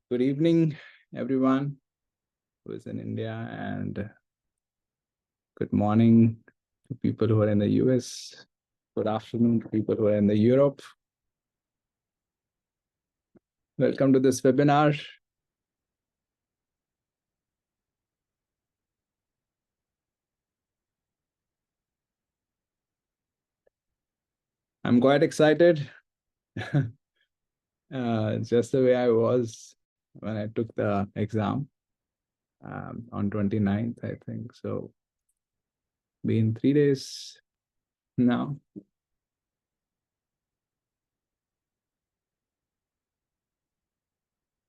Good evening, everyone who is in India, and good morning to people who are in the US. Good afternoon to people who are in the Europe. Welcome to this webinar. I'm quite excited. Just the way I was when I took the exam on 29th, I think. So, been 3 days now.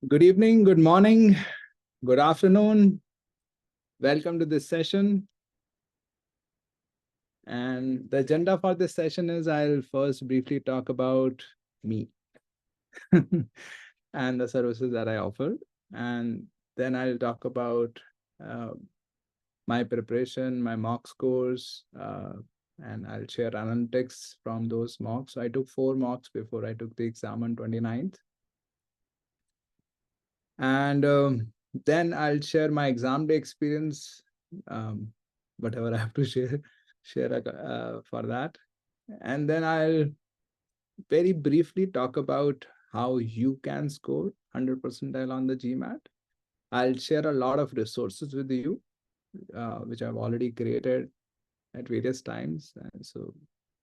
Good evening, good morning, good afternoon. Welcome to this session. And the agenda for this session is I'll first briefly talk about me and the services that I offer. And then I'll talk about my preparation, my mock scores, and I'll share analytics from those mocks. So I took 4 mocks before I took the exam on 29th. And then I'll share my exam day experience, whatever I have to share for that. And then I'll very briefly talk about how you can score 100 percentile on the GMAT. I'll share a lot of resources with you, which I've already created at various times.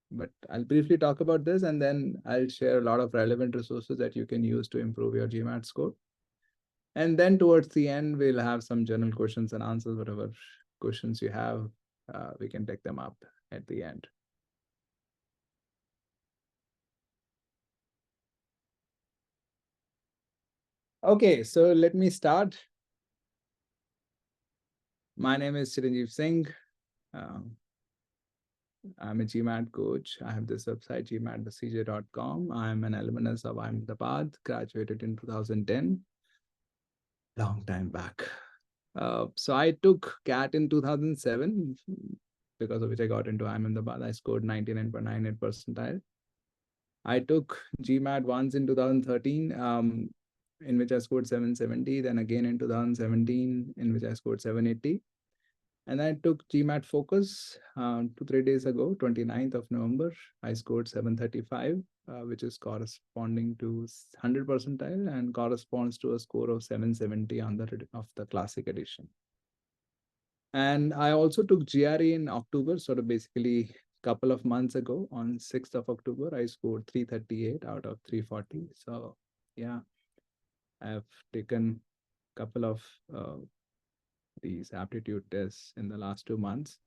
But I'll briefly talk about this, and then I'll share a lot of relevant resources that you can use to improve your GMAT score. And then towards the end, we'll have some general questions and answers. Whatever questions you have, we can take them up at the end. Okay, so let me start. My name is Chiranjeev Singh. I'm a GMAT coach. I have this website, gmatprocedure.com. I'm an alumnus of Ahmedabad, graduated in 2010, long time back. So I took CAT in 2007, because of which I got into Ahmedabad. I scored 99.98 percentile. I took GMAT once in 2013, in which I scored 770. Then again in 2017, in which I scored 780. And I took GMAT Focus 2-3 days ago, 29th of November. I scored 735, which is corresponding to 100 percentile and corresponds to a score of 770 on the Classic Edition. And I also took GRE in October, sort of basically a couple of months ago. On 6th of October, I scored 338 out of 340. So yeah, I've taken a couple of these aptitude tests in the last 2 months.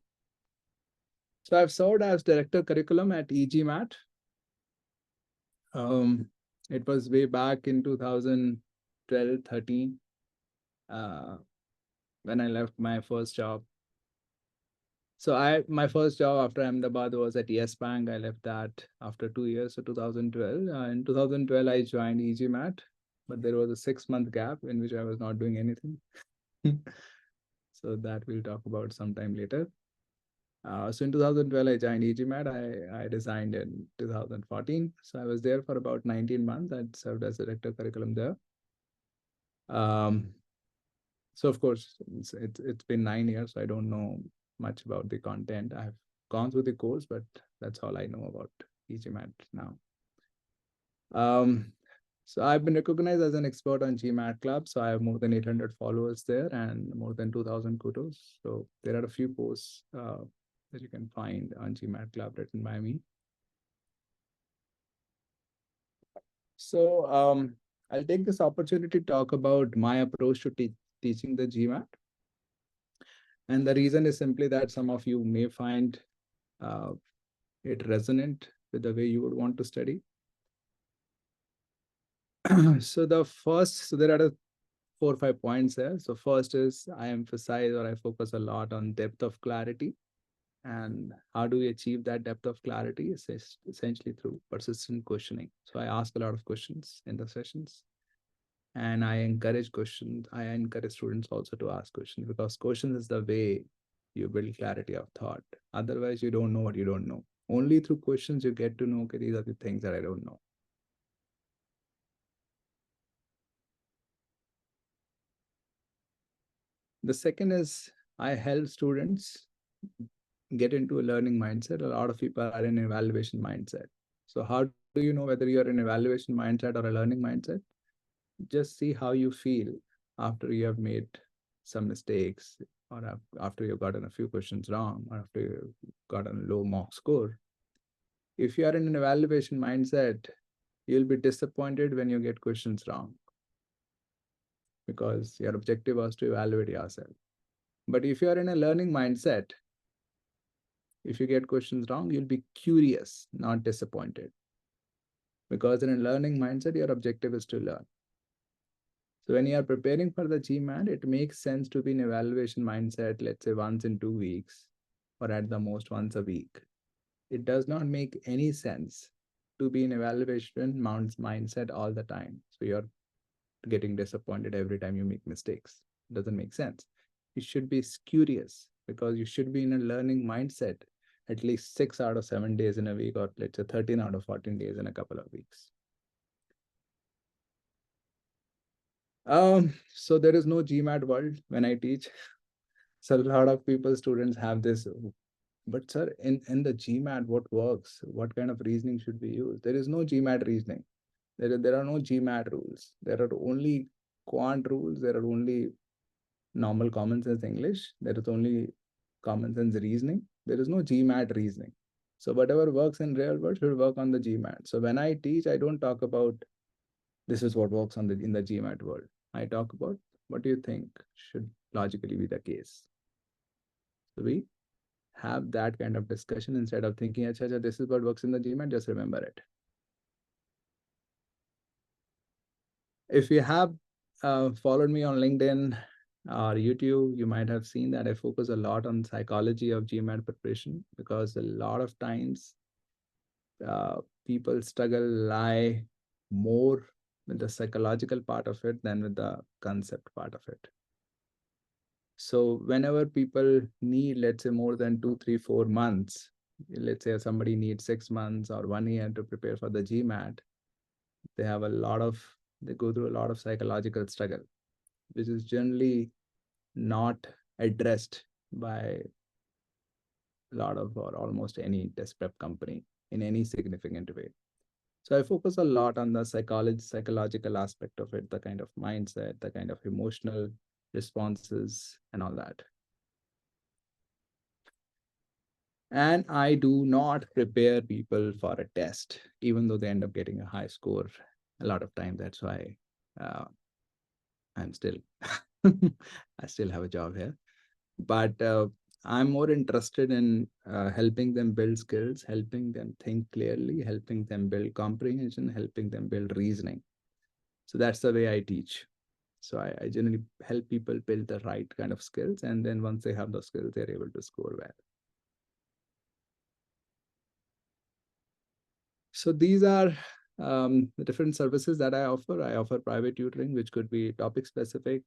So I've served as director curriculum at GMAT. It was way back in 2012, 13, when I left my first job. So my first job after Ahmedabad was at Yes Bank. I left that after 2 years, so 2012. In 2012, I joined GMAT, but there was a 6-month gap in which I was not doing anything. So that we'll talk about sometime later. So in 2012, I joined GMAT. I resigned in 2014. So I was there for about 19 months. I served as director curriculum there. So of course, it's been 9 years. So I don't know much about the content. I've gone through the course, but that's all I know about GMAT now. So I've been recognized as an expert on GMAT Club. So I have more than 800 followers there and more than 2,000 kudos. So there are a few posts that you can find on GMAT Club written by me. So I'll take this opportunity to talk about my approach to teaching the GMAT. And the reason is simply that some of you may find it resonant with the way you would want to study. So there are 4 or 5 points there. So first is I emphasize or I focus a lot on depth of clarity. And how do we achieve that depth of clarity? Essentially through persistent questioning. So I ask a lot of questions in the sessions. And I encourage questions. I encourage students also to ask questions, because questions is the way you build clarity of thought. Otherwise, you don't know what you don't know. Only through questions you get to know, okay, these are the things that I don't know. The second is I help students get into a learning mindset. A lot of people are in evaluation mindset. So how do you know whether you're in evaluation mindset or a learning mindset? Just see how you feel after you have made some mistakes, or after you've gotten a few questions wrong, or after you've gotten a low mock score. If you are in an evaluation mindset, you'll be disappointed when you get questions wrong because your objective was to evaluate yourself. But if you are in a learning mindset, if you get questions wrong, you'll be curious, not disappointed. Because in a learning mindset, your objective is to learn. So when you are preparing for the GMAT, it makes sense to be in evaluation mindset, let's say once in 2 weeks, or at the most once a week. It does not make any sense to be in evaluation mindset all the time. So you're getting disappointed every time you make mistakes. It doesn't make sense. You should be curious because you should be in a learning mindset at least 6 out of 7 days in a week, or let's say 13 out of 14 days in a couple of weeks. So there is no GMAT world when I teach. So a lot of people, students have this, but sir, in the GMAT, what works? What kind of reasoning should we use? There is no GMAT reasoning. There are no GMAT rules. There are only quant rules. There are only normal common sense English. There is only common sense reasoning. There is no GMAT reasoning. So whatever works in real world should work on the GMAT. So when I teach, I don't talk about this is what works on in the GMAT world. I talk about what do you think should logically be the case. So we have that kind of discussion instead of thinking, acha, this is what works in the GMAT, just remember it. If you have followed me on LinkedIn or YouTube, you might have seen that I focus a lot on psychology of GMAT preparation because a lot of times people lie more with the psychological part of it than with the concept part of it. So whenever people need, let's say, more than 2, 3, 4 months, let's say somebody needs 6 months or 1 year to prepare for the GMAT, they go through a lot of psychological struggle, which is generally not addressed by a lot of or almost any test prep company in any significant way. So I focus a lot on the psychological aspect of it, the kind of mindset, the kind of emotional responses and all that. And I do not prepare people for a test, even though they end up getting a high score a lot of time. That's why I'm still, I still have a job here. But I'm more interested in helping them build skills, helping them think clearly, helping them build comprehension, helping them build reasoning. So that's the way I teach. So I generally help people build the right kind of skills. And then once they have those skills, they're able to score well. So these are the different services that I offer. I offer private tutoring, which could be topic specific,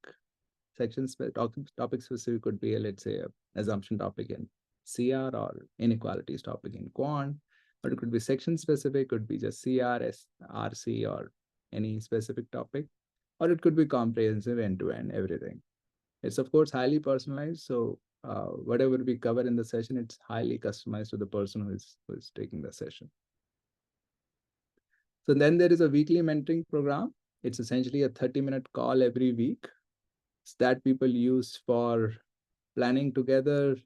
topic specific could be, let's say, an assumption topic in CR or inequalities topic in quant, or it could be section specific, could be just CR, RC, or any specific topic, or it could be comprehensive end-to-end, everything. It's of course highly personalized. So whatever we cover in the session, it's highly customized to the person who is taking the session. So then there is a weekly mentoring program. It's essentially a 30-minute call every week that people use for planning together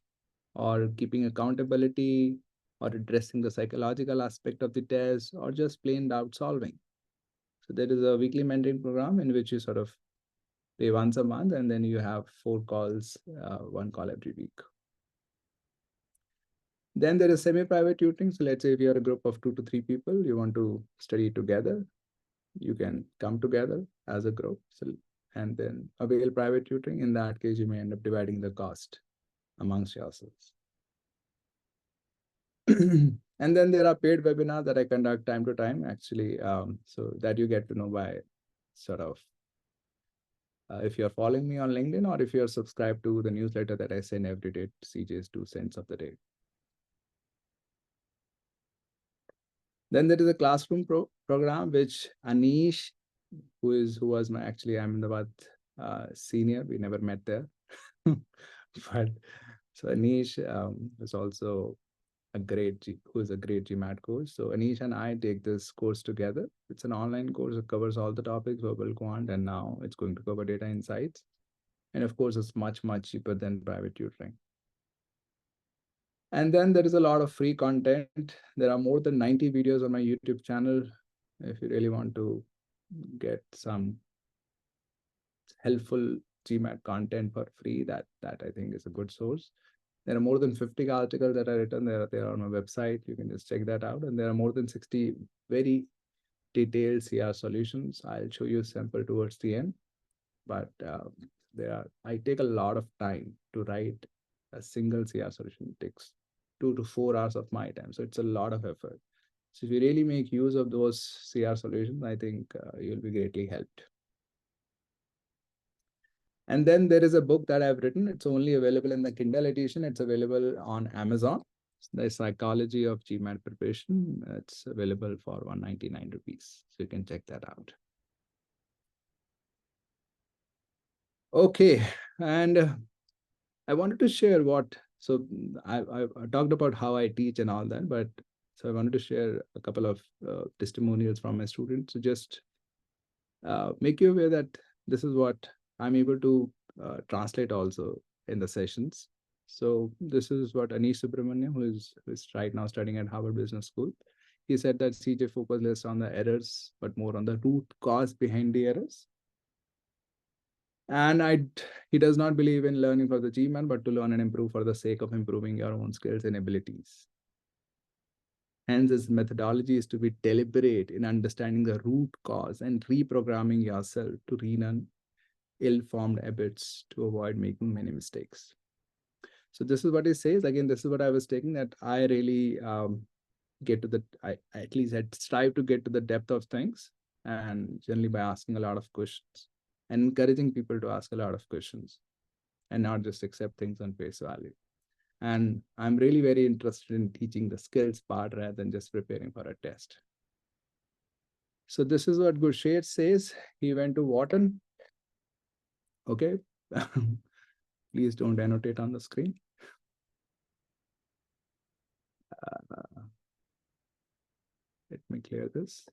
or keeping accountability or addressing the psychological aspect of the test or just plain doubt solving. So there is a weekly mentoring program in which you sort of pay once a month and then you have 4 calls, 1 call every week. Then there is semi-private tutoring. So let's say if you're a group of 2 to 3 people, you want to study together, you can come together as a group and then avail private tutoring. In that case, you may end up dividing the cost amongst yourselves. And then there are paid webinars that I conduct time to time, actually, so that you get to know by sort of if you're following me on LinkedIn or if you're subscribed to the newsletter that I send every day, CJ's 2 cents of the day. Then there is a classroom program, which Anish, who was my, actually, I'm the senior, we never met there. But so Anish is also who is a great GMAT coach. So Anish and I take this course together. It's an online course. It covers all the topics, verbal quant, and now it's going to cover data insights. And of course, it's much, much cheaper than private tutoring. And then there is a lot of free content. There are more than 90 videos on my YouTube channel. If you really want to get some helpful GMAT content for free, that I think is a good source. There are more than 50 articles that are written there on my website. You can just check that out. And there are more than 60 very detailed CR solutions. I'll show you a sample towards the end. But I take a lot of time to write a single CR solution. It takes 2 to 4 hours of my time. So it's a lot of effort. So if you really make use of those CR solutions, I think you'll be greatly helped. And then there is a book that I've written. It's only available in the Kindle edition. It's available on Amazon. The Psychology of GMAT Preparation. It's available for 199 rupees. So you can check that out. Okay. And I wanted to share so I talked about how I teach and all that, but so I wanted to share a couple of testimonials from my students to just make you aware that this is what I'm able to translate also in the sessions. So this is what Anish Subramaniam, who is right now studying at Harvard Business School, he said that CJ focus less on the errors, but more on the root cause behind the errors. And he does not believe in learning for the GMAT, but to learn and improve for the sake of improving your own skills and abilities. Hence, his methodology is to be deliberate in understanding the root cause and reprogramming yourself to relearn ill-formed habits to avoid making many mistakes. So this is what he says. Again, this is what I was taking, that I really get to I at least I strive to get to the depth of things, and generally by asking a lot of questions and encouraging people to ask a lot of questions and not just accept things on face value. And I'm really very interested in teaching the skills part rather than just preparing for a test. So this is what Gursheth says. He went to Wharton. Okay. Please don't annotate on the screen. Let me clear this.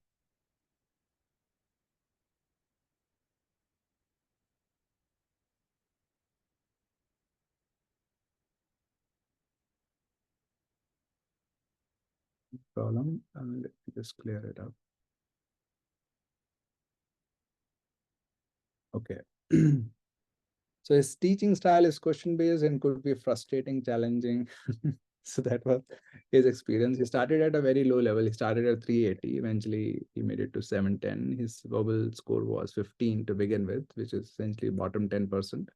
Problem. Let me just clear it up. Okay. So his teaching style is question-based and could be frustrating, challenging. So that was his experience. He started at a very low level. He started at 380. Eventually, he made it to 710. His verbal score was 15 to begin with, which is essentially bottom 10%.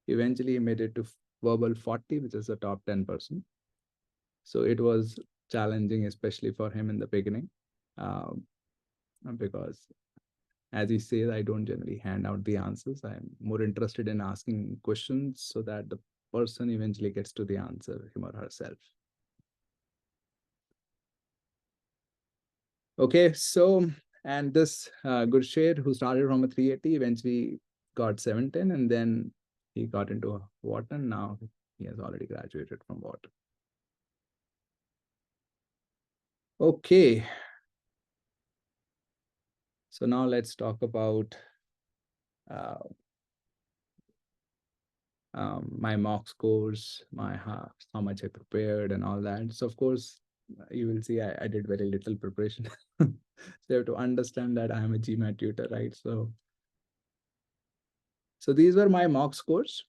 Eventually, he made it to verbal 40, which is the top 10%. So it was challenging, especially for him in the beginning, because as he says, I don't generally hand out the answers. I'm more interested in asking questions so that the person eventually gets to the answer, him or herself. Okay, so, and this Gursheth, who started from a 380, eventually got 710, and then he got into Wharton. Now he has already graduated from Wharton. Okay. So now let's talk about my mock scores, how much I prepared and all that. So of course, you will see I did very little preparation. So you have to understand that I am a GMAT tutor, right? So these were my mock scores.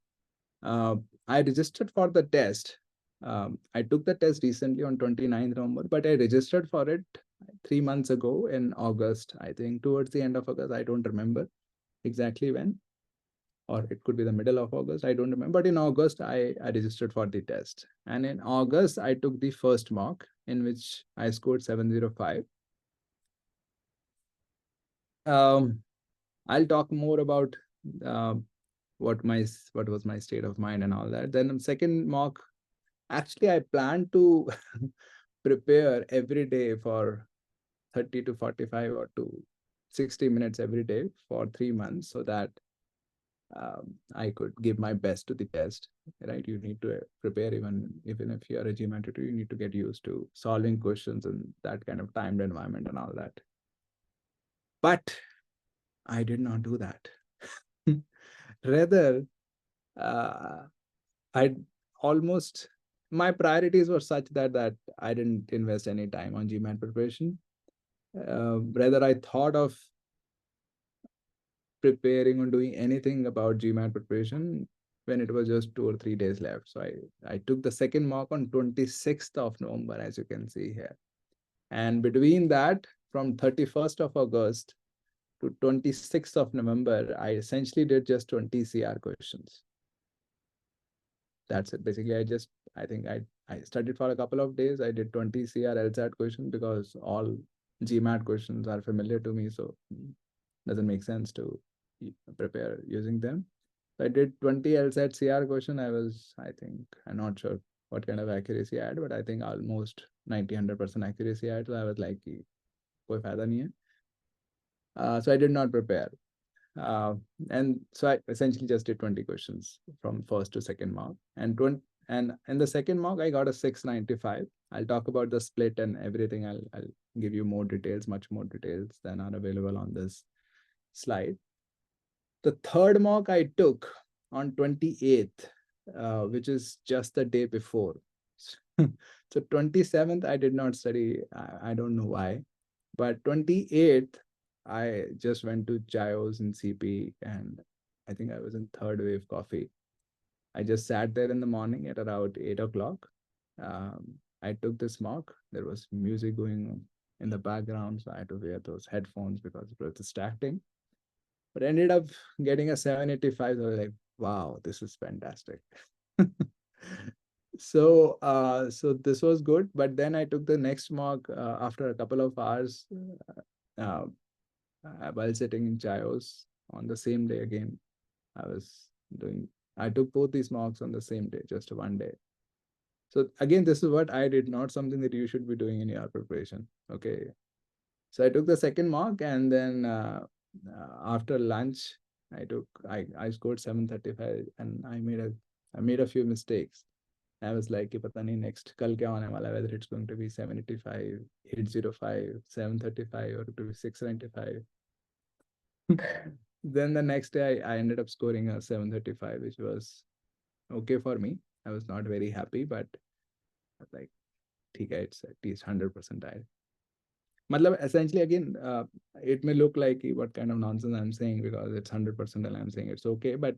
I registered for the test. I took the test recently on 29th November, but I registered for it 3 months ago in August, I think towards the end of August. I don't remember exactly when, or it could be the middle of August. I don't remember. But in August, I registered for the test. And in August, I took the first mock in which I scored 705. I'll talk more about what was my state of mind and all that. Then second mock, actually, I plan to prepare every day for 30 to 45 or to 60 minutes every day for 3 months, so that I could give my best to the test, right? You need to prepare even if you are a GMAT tutor, you need to get used to solving questions in that kind of timed environment and all that. But I did not do that. Rather, uh, I almost my priorities were such that I didn't invest any time on GMAT preparation. Rather, I thought of preparing or doing anything about GMAT preparation when it was just 2 or 3 days left. So I took the second mock on 26th of November, as you can see here. And between that, from 31st of August to 26th of November, I essentially did just 20 CR questions. That's it. Basically, I think I studied for a couple of days. I did 20 CR LSAT questions because all GMAT questions are familiar to me. So doesn't make sense to prepare using them. So I did 20 LSAT CR question. I think, I'm not sure what kind of accuracy I had, but I think almost 90-100% accuracy I had. So I was like, koi fayda nahi hai. So I did not prepare. Uh, and so I essentially just did 20 questions from first to second mock. And in the second mock, I got a 695. I'll talk about the split and everything. I'll give you more details, much more details than are available on this slide. The third mock I took on 28th, which is just the day before. So 27th, I did not study. I don't know why. But 28th, I just went to Chayos in CP, and I think I was in third wave coffee. I just sat there in the morning at around 8 o'clock. I took this mock. There was music going in the background, so I had to wear those headphones because it was distracting. But ended up getting a 785. So I was like, wow, this is fantastic. So this was good. But then I took the next mock after a couple of hours uh, while sitting in Chayos on the same day again. I was doing, I took both these mocks on the same day, just one day. So again, this is what I did, not something that you should be doing in your preparation. Okay. So I took the second mock, and then after lunch, I scored 735, and I made a few mistakes. I was like, कि पता नहीं next कल क्या होने वाला है, whether it's going to be 785, 805, 735, or to be 695. Then the next day, I ended up scoring a 735, which was okay for me. I was not very happy, but I was like, ठीक है, it's at least 100% I. Matlab, essentially, again, it may look like what kind of nonsense I'm saying because it's 100% and I'm saying it's okay, but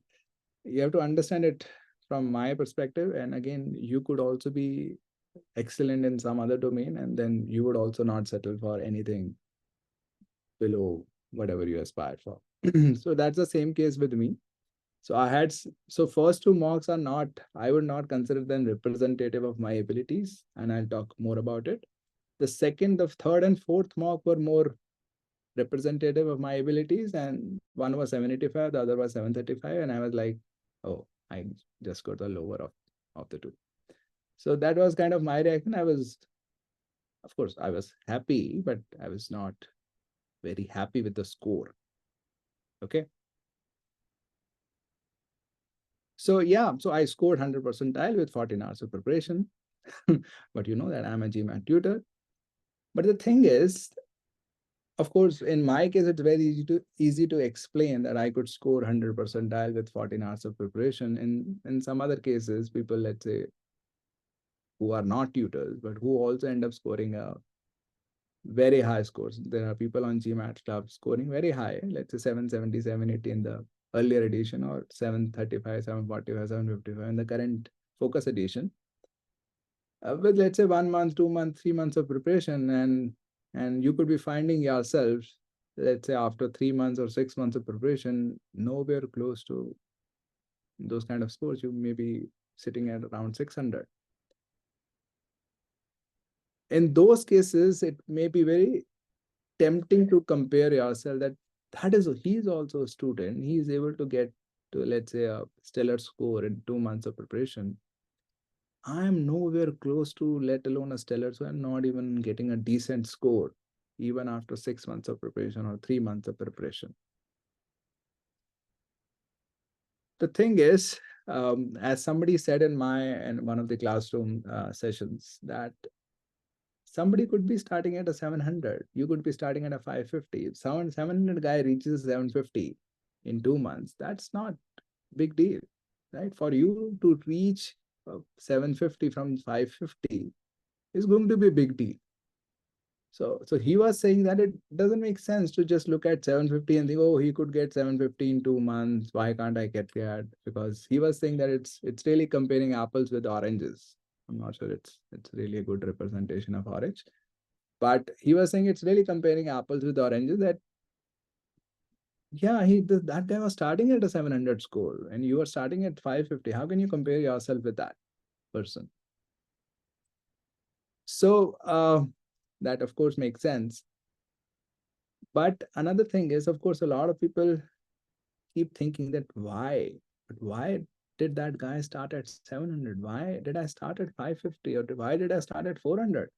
you have to understand it from my perspective. And again, you could also be excellent in some other domain, and then you would also not settle for anything below whatever you aspire for. So that's the same case with me. So first two mocks are not, I would not consider them representative of my abilities, and I'll talk more about it. The second, the third, and fourth mock were more representative of my abilities, and one was 785, the other was 735, and I was like, oh, I just got the lower of the two. So that was kind of my reaction. Of course, I was happy, but I was not very happy with the score. Okay. So yeah, so I scored 100 percentile with 14 hours of preparation. But you know that I'm a GMAT tutor. But the thing is, of course, in my case, it's very easy to explain that I could score 100 percentile with 14 hours of preparation. In some other cases, people, let's say, who are not tutors, but who also end up scoring a very high scores. There are people on GMAT club scoring very high, let's say 770, 780 in the earlier edition, or 735, 745, 755 in the current Focus Edition. With, let's say, 1 month, 2 months, 3 months of preparation, and you could be finding yourself, let's say, after 3 months or 6 months of preparation, nowhere close to those kind of scores. You may be sitting at around 600. In those cases, it may be very tempting to compare yourself he's also a student. He is able to get to, let's say, a stellar score in 2 months of preparation. I'm nowhere close to, let alone a stellar, so I'm not even getting a decent score, even after 6 months of preparation or 3 months of preparation. The thing is, as somebody said in one of the classroom sessions, that somebody could be starting at a 700. You could be starting at a 550. If 700 guy reaches 750 in 2 months, that's not big deal, right? For you to reach 750 from 550 is going to be a big deal. So he was saying that it doesn't make sense to just look at 750 and think, oh, he could get 750 in 2 months. Why can't I get that? Because he was saying that it's really comparing apples with oranges. I'm not sure it's really a good representation of orange. But he was saying it's really comparing apples with oranges, that yeah, that guy was starting at a 700 score and you are starting at 550. How can you compare yourself with that person? So that of course makes sense. But another thing is, of course, a lot of people keep thinking that why did that guy start at 700? Why did I start at 550? Or why did I start at 400?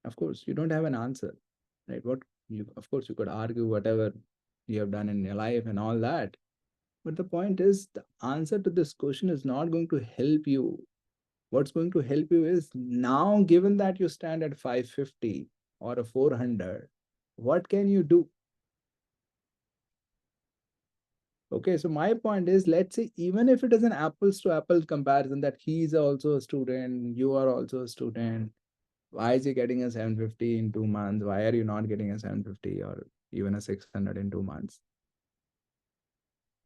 Of course, you don't have an answer, right? Of course, you could argue whatever you have done in your life and all that. But the point is, the answer to this question is not going to help you. What's going to help you is now, given that you stand at 550 or a 400, what can you do? Okay, so my point is, let's say, even if it is an apples to apples comparison, that he's also a student, you are also a student, why is he getting a 750 in 2 months? Why are you not getting a 750 or even a 600 in 2 months?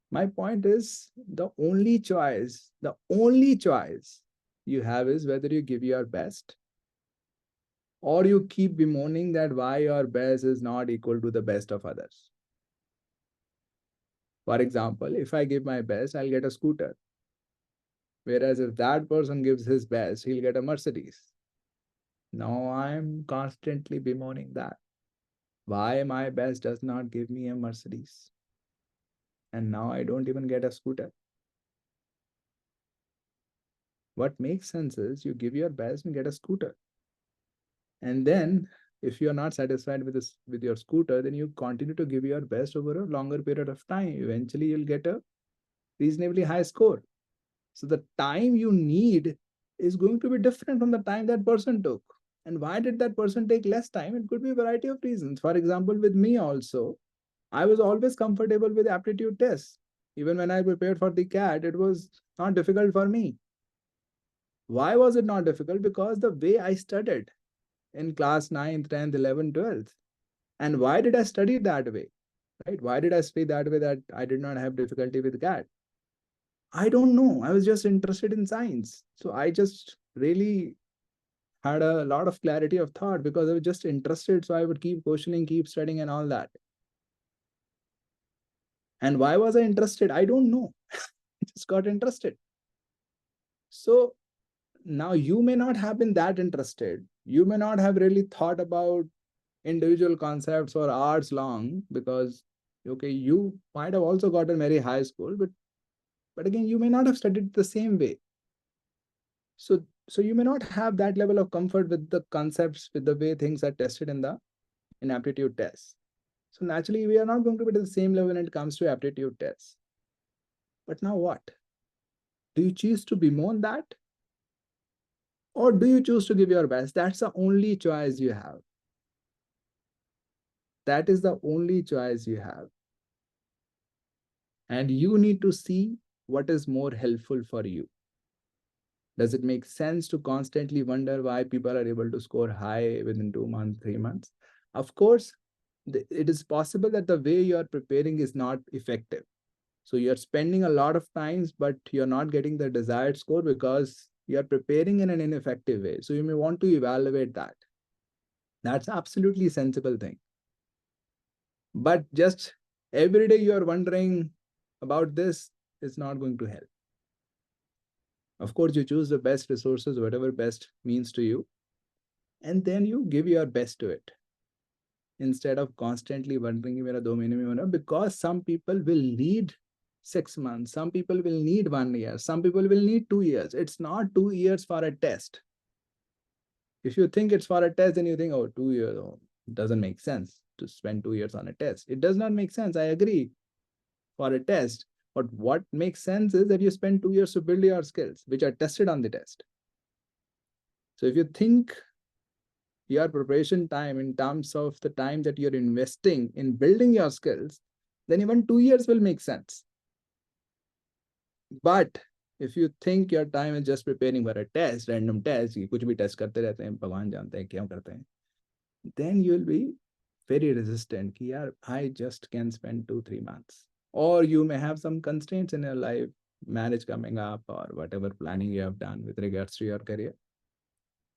My point is, the only choice you have is whether you give your best or you keep bemoaning that why your best is not equal to the best of others. For example, if I give my best, I'll get a scooter. Whereas if that person gives his best, he'll get a Mercedes. Now I'm constantly bemoaning that. Why my best does not give me a Mercedes? And now I don't even get a scooter. What makes sense is you give your best and get a scooter. And then if you're not satisfied with this with your scooter, then you continue to give your best over a longer period of time. Eventually you'll get a reasonably high score. So the time you need is going to be different from the time that person took. And why did that person take less time? It could be a variety of reasons. For example, with me also, I was always comfortable with aptitude tests. Even when I prepared for the CAT, it was not difficult for me. Why was it not difficult? Because the way I studied in class 9th, 10th, 11th, 12th. And why did I study that way? Right? Why did I study that way that I did not have difficulty with CAT? I don't know. I was just interested in science. So I just really had a lot of clarity of thought because I was just interested. So I would keep questioning, keep studying, and all that. And why was I interested? I don't know. I just got interested. So now you may not have been that interested. You may not have really thought about individual concepts or hours long because, okay, you might have also gotten very high score, but again, you may not have studied the same way. So you may not have that level of comfort with the concepts, with the way things are tested in aptitude tests. So naturally, we are not going to be at the same level when it comes to aptitude tests. But now what? Do you choose to bemoan that? Or do you choose to give your best? That's the only choice you have. That is the only choice you have. And you need to see what is more helpful for you. Does it make sense to constantly wonder why people are able to score high within 2 months, 3 months? Of course, it is possible that the way you are preparing is not effective. So you're spending a lot of times, but you're not getting the desired score because you're preparing in an ineffective way. So you may want to evaluate that. That's absolutely sensible thing. But just every day you are wondering about this is not going to help. Of course, you choose the best resources, whatever best means to you, and then you give your best to it instead of constantly wondering because some people will need 6 months, some people will need 1 year, some people will need 2 years. It's not 2 years for a test. If you think it's for a test, then you think, oh, 2 years, oh, it doesn't make sense to spend 2 years on a test. It does not make sense. I agree. for a test. But what makes sense is that you spend 2 years to build your skills, which are tested on the test. So if you think your preparation time in terms of the time that you're investing in building your skills, then even 2 years will make sense. But if you think your time is just preparing for a test, random test, कुछ भी test करते रहते हैं, भगवान जानते हैं क्या करते हैं, then you'll be very resistant कि यार I just can spend 2-3 months. Or you may have some constraints in your life, marriage coming up or whatever planning you have done with regards to your career.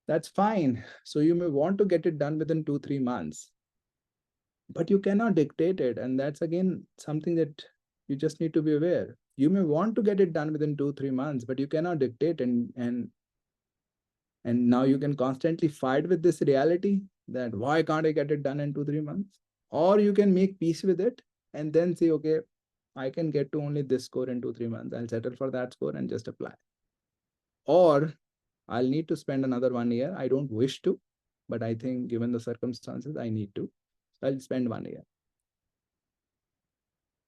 That's fine. So you may want to get it done within 2-3 months, but you cannot dictate it. And that's again something that you just need to be aware. You may want to get it done within 2-3 months, but you cannot dictate, and now you can constantly fight with this reality that why can't I get it done in 2-3 months? Or you can make peace with it and then say, okay, I can get to only this score in 2-3 months. I'll settle for that score and just apply. Or I'll need to spend another 1 year. I don't wish to, but I think given the circumstances, I need to. So I'll spend 1 year.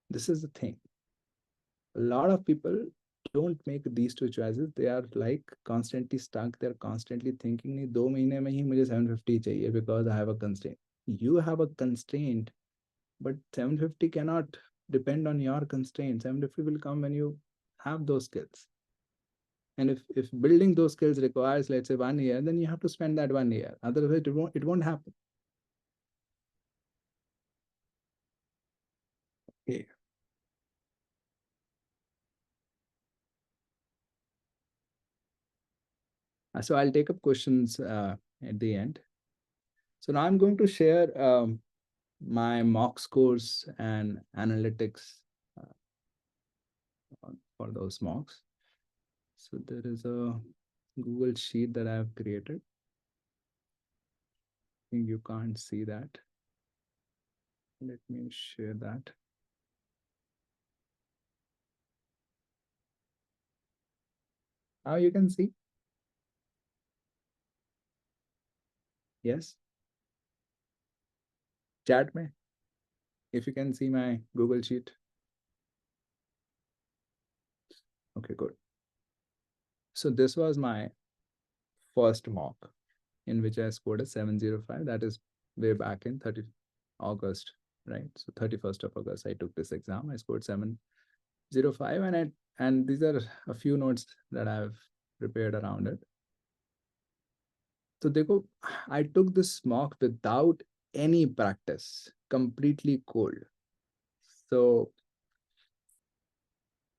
This is the thing. A lot of people don't make these two choices. They are like constantly stuck. They're constantly thinking, "नहीं, 2 महीने में ही मुझे 750 चाहिए because I have a constraint." You have a constraint, but 750 cannot depend on your constraint. 750 will come when you have those skills. And if building those skills requires, let's say, 1 year, then you have to spend that 1 year. Otherwise, it won't happen. Okay. So I'll take up questions at the end. So now I'm going to share my mock scores and analytics for those mocks. So there is a Google sheet that I've created. I think you can't see that. Let me share that. Now you can see. Yes. Chat me if you can see my Google sheet. Okay, good. So this was my first mock in which I scored a 705. That is way back in 30 August, right? So 31st of August, I took this exam. I scored 705, and these are a few notes that I've prepared around it. So देखो, I took this mock without any practice, completely cold. So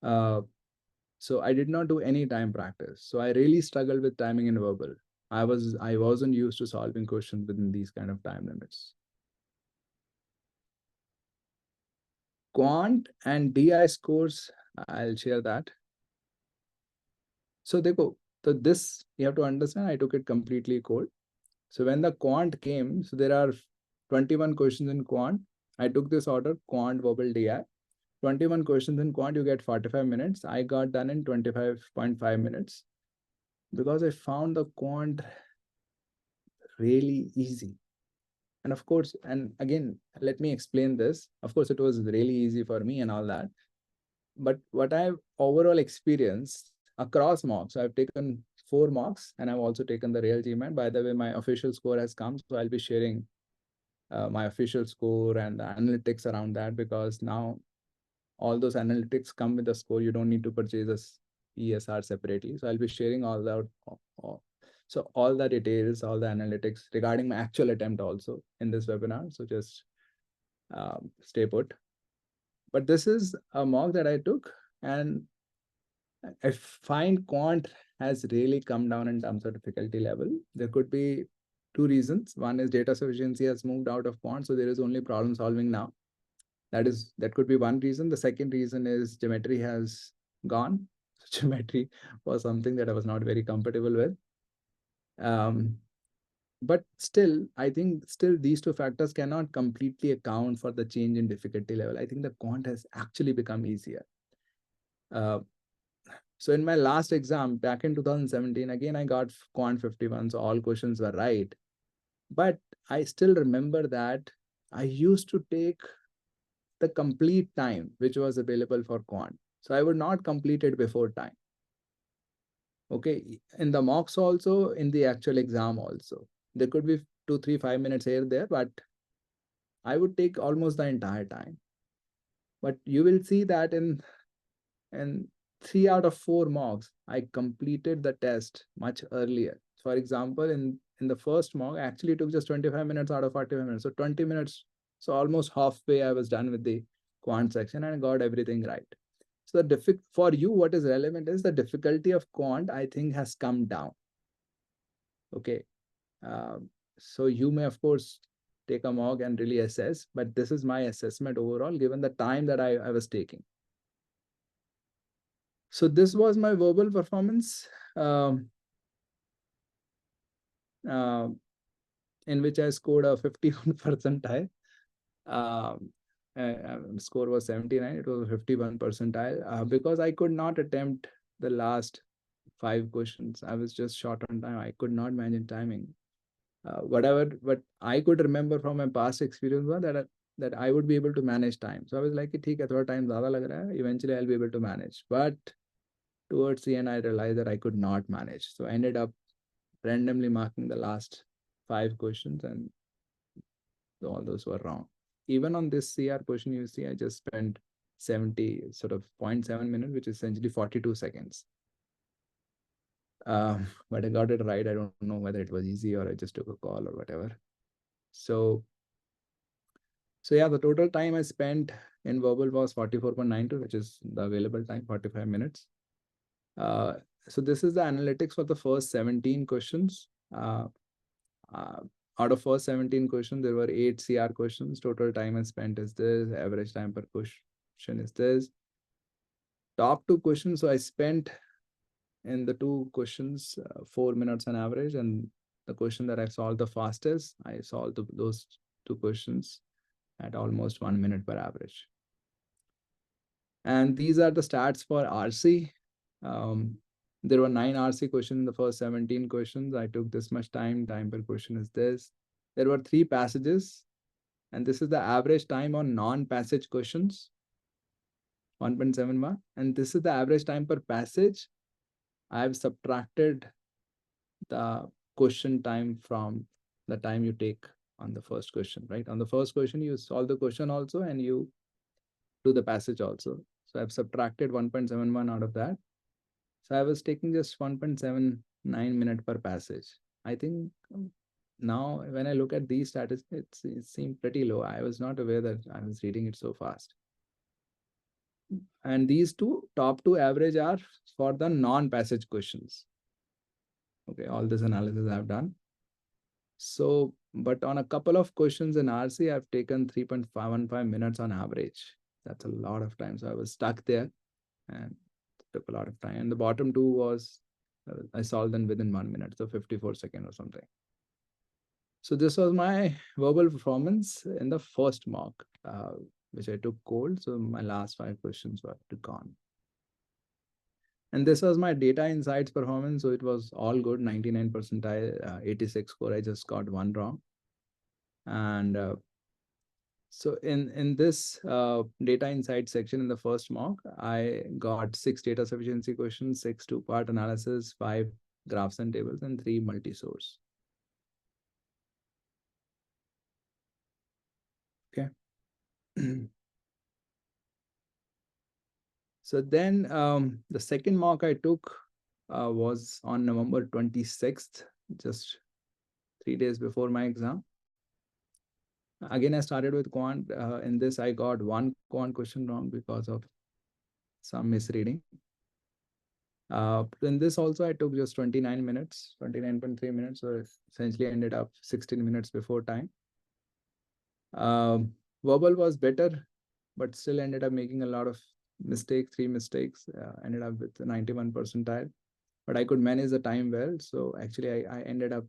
I did not do any time practice. So I really struggled with timing and verbal. I wasn't used to solving questions within these kind of time limits. Quant and DI scores, I'll share that. So this you have to understand, I took it completely cold. So when the quant came, so there are 21 questions in quant. I took this order, quant, verbal, DI. 21 questions in quant, you get 45 minutes. I got done in 25.5 minutes because I found the quant really easy. And of course, and again, let me explain this. Of course, it was really easy for me and all that. But what I've overall experienced across mocks, so I've taken 4 mocks and I've also taken the real GMAT. By the way, my official score has come. So I'll be sharing my official score and the analytics around that, because now all those analytics come with the score. You don't need to purchase a ESR separately. So I'll be sharing all that. So all the details, all the analytics regarding my actual attempt also in this webinar. So just stay put. But this is a mock that I took, and I find quant has really come down in terms of difficulty level. There could be 2 reasons. One is data sufficiency has moved out of quant, so there is only problem solving now. That could be one reason. The second reason is geometry has gone. Geometry was something that I was not very comfortable with. But still, I think these 2 factors cannot completely account for the change in difficulty level. I think the quant has actually become easier. So in my last exam back in 2017, again, I got quant 51, so all questions were right. But I still remember that I used to take the complete time which was available for quant. So I would not complete it before time. Okay, in the mocks also, in the actual exam also. There could be 2, 3, 5 minutes here, there, but I would take almost the entire time. But you will see that in 3 out of 4 mocks, I completed the test much earlier. For example, in the first mock, I actually took just 25 minutes out of 45 minutes. So 20 minutes. So almost halfway I was done with the quant section and I got everything right. So for you, what is relevant is the difficulty of quant, I think, has come down. Okay. So you may, of course, take a mock and really assess, but this is my assessment overall, given the time that I was taking. So this was my verbal performance, uh, in which I scored a 51 percentile. Score was 79. It was a 51 percentile because I could not attempt the last 5 questions. I was just short on time. I could not manage timing. What I could remember from my past experience was that I would be able to manage time. So I was like, "ठीक है, थोड़ा time ज़्यादा लग रहा है. Eventually, I'll be able to manage." But towards the end, I realized that I could not manage. So I ended up randomly marking the last 5 questions, and all those were wrong. Even on this CR question, you see, I just spent 70 sort of 0.7 minutes, which is essentially 42 seconds. But I got it right. I don't know whether it was easy or I just took a call or whatever. So yeah, the total time I spent in verbal was 44.92, which is the available time, 45 minutes. So this is the analytics for the first 17 questions. Out of first 17 questions, there were 8 CR questions. Total time I spent is this. Average time per question is this. Top 2 questions, so I spent in the 2 questions 4 minutes on average, and the question that I solved the fastest, I solved those 2 questions at almost 1 minute per average. And these are the stats for RC. There were 9 RC questions in the first 17 questions. I took this much time. Time per question is this. There were 3 passages, and this is the average time on non-passage questions, 1.71. And this is the average time per passage. I have subtracted the question time from the time you take on the first question, right? On the first question, you solve the question also, and you do the passage also. So I've subtracted 1.71 out of that. So I was taking just 1.79 minutes per passage. I think now when I look at these statistics, it seemed pretty low. I was not aware that I was reading it so fast. And these top two average are for the non-passage questions. Okay, all this analysis I've done. So, but on a couple of questions in RC, I've taken 3.15 minutes on average. That's a lot of time. So I was stuck there and took a lot of time. And the bottom 2 was, I solved them within 1 minute, so 54 seconds or something. So this was my verbal performance in the first mock, which I took cold. So my last 5 questions were to con. And this was my data insights performance. So it was all good, 99 percentile, 86 score. I just got 1 wrong. And so in this data insight section in the first mock, I got 6 data sufficiency questions, 6 2-part analysis, 5 graphs and tables, and 3 multi-source. Okay. So then the second mock I took was on November 26th, just 3 days before my exam. Again, I started with quant. In this, I got 1 quant question wrong because of some misreading. In this also, I took just 29 minutes, 29.3 minutes, so essentially ended up 16 minutes before time. Verbal was better, but still ended up making a lot of mistakes, 3 mistakes, ended up with 91 percentile. But I could manage the time well, so actually I ended up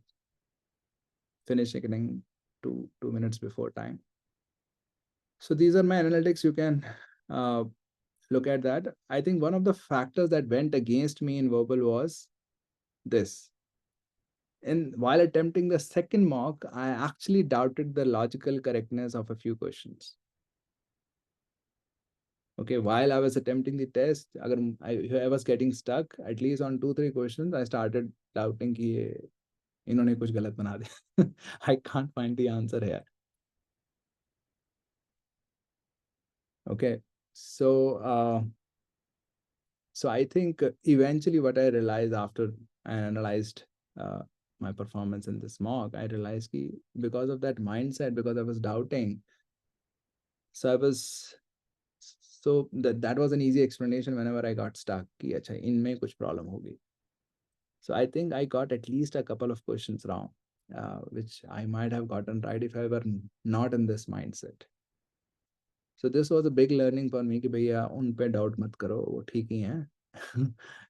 finishing 2 minutes before time. So these are my analytics. You can look at that. I think one of the factors that went against me in verbal was this. While attempting the second mock, I actually doubted the logical correctness of a few questions. Okay, while I was attempting the test, if I was getting stuck, at least on 2-3 questions, I started doubting कि इन्होंने कुछ गलत बना दिया. I can't find the answer here. Okay, so I think eventually what I realized after I analyzed uh, my performance in this mock, I realized कि because of that mindset, because I was doubting, so I was that was an easy explanation whenever I got stuck कि अच्छा इनमें कुछ problem होगी. So I think I got at least a couple of questions wrong, which I might have gotten right if I were not in this mindset. So this was a big learning for me कि भैया उन पे doubt मत करो, वो ठीक ही हैं.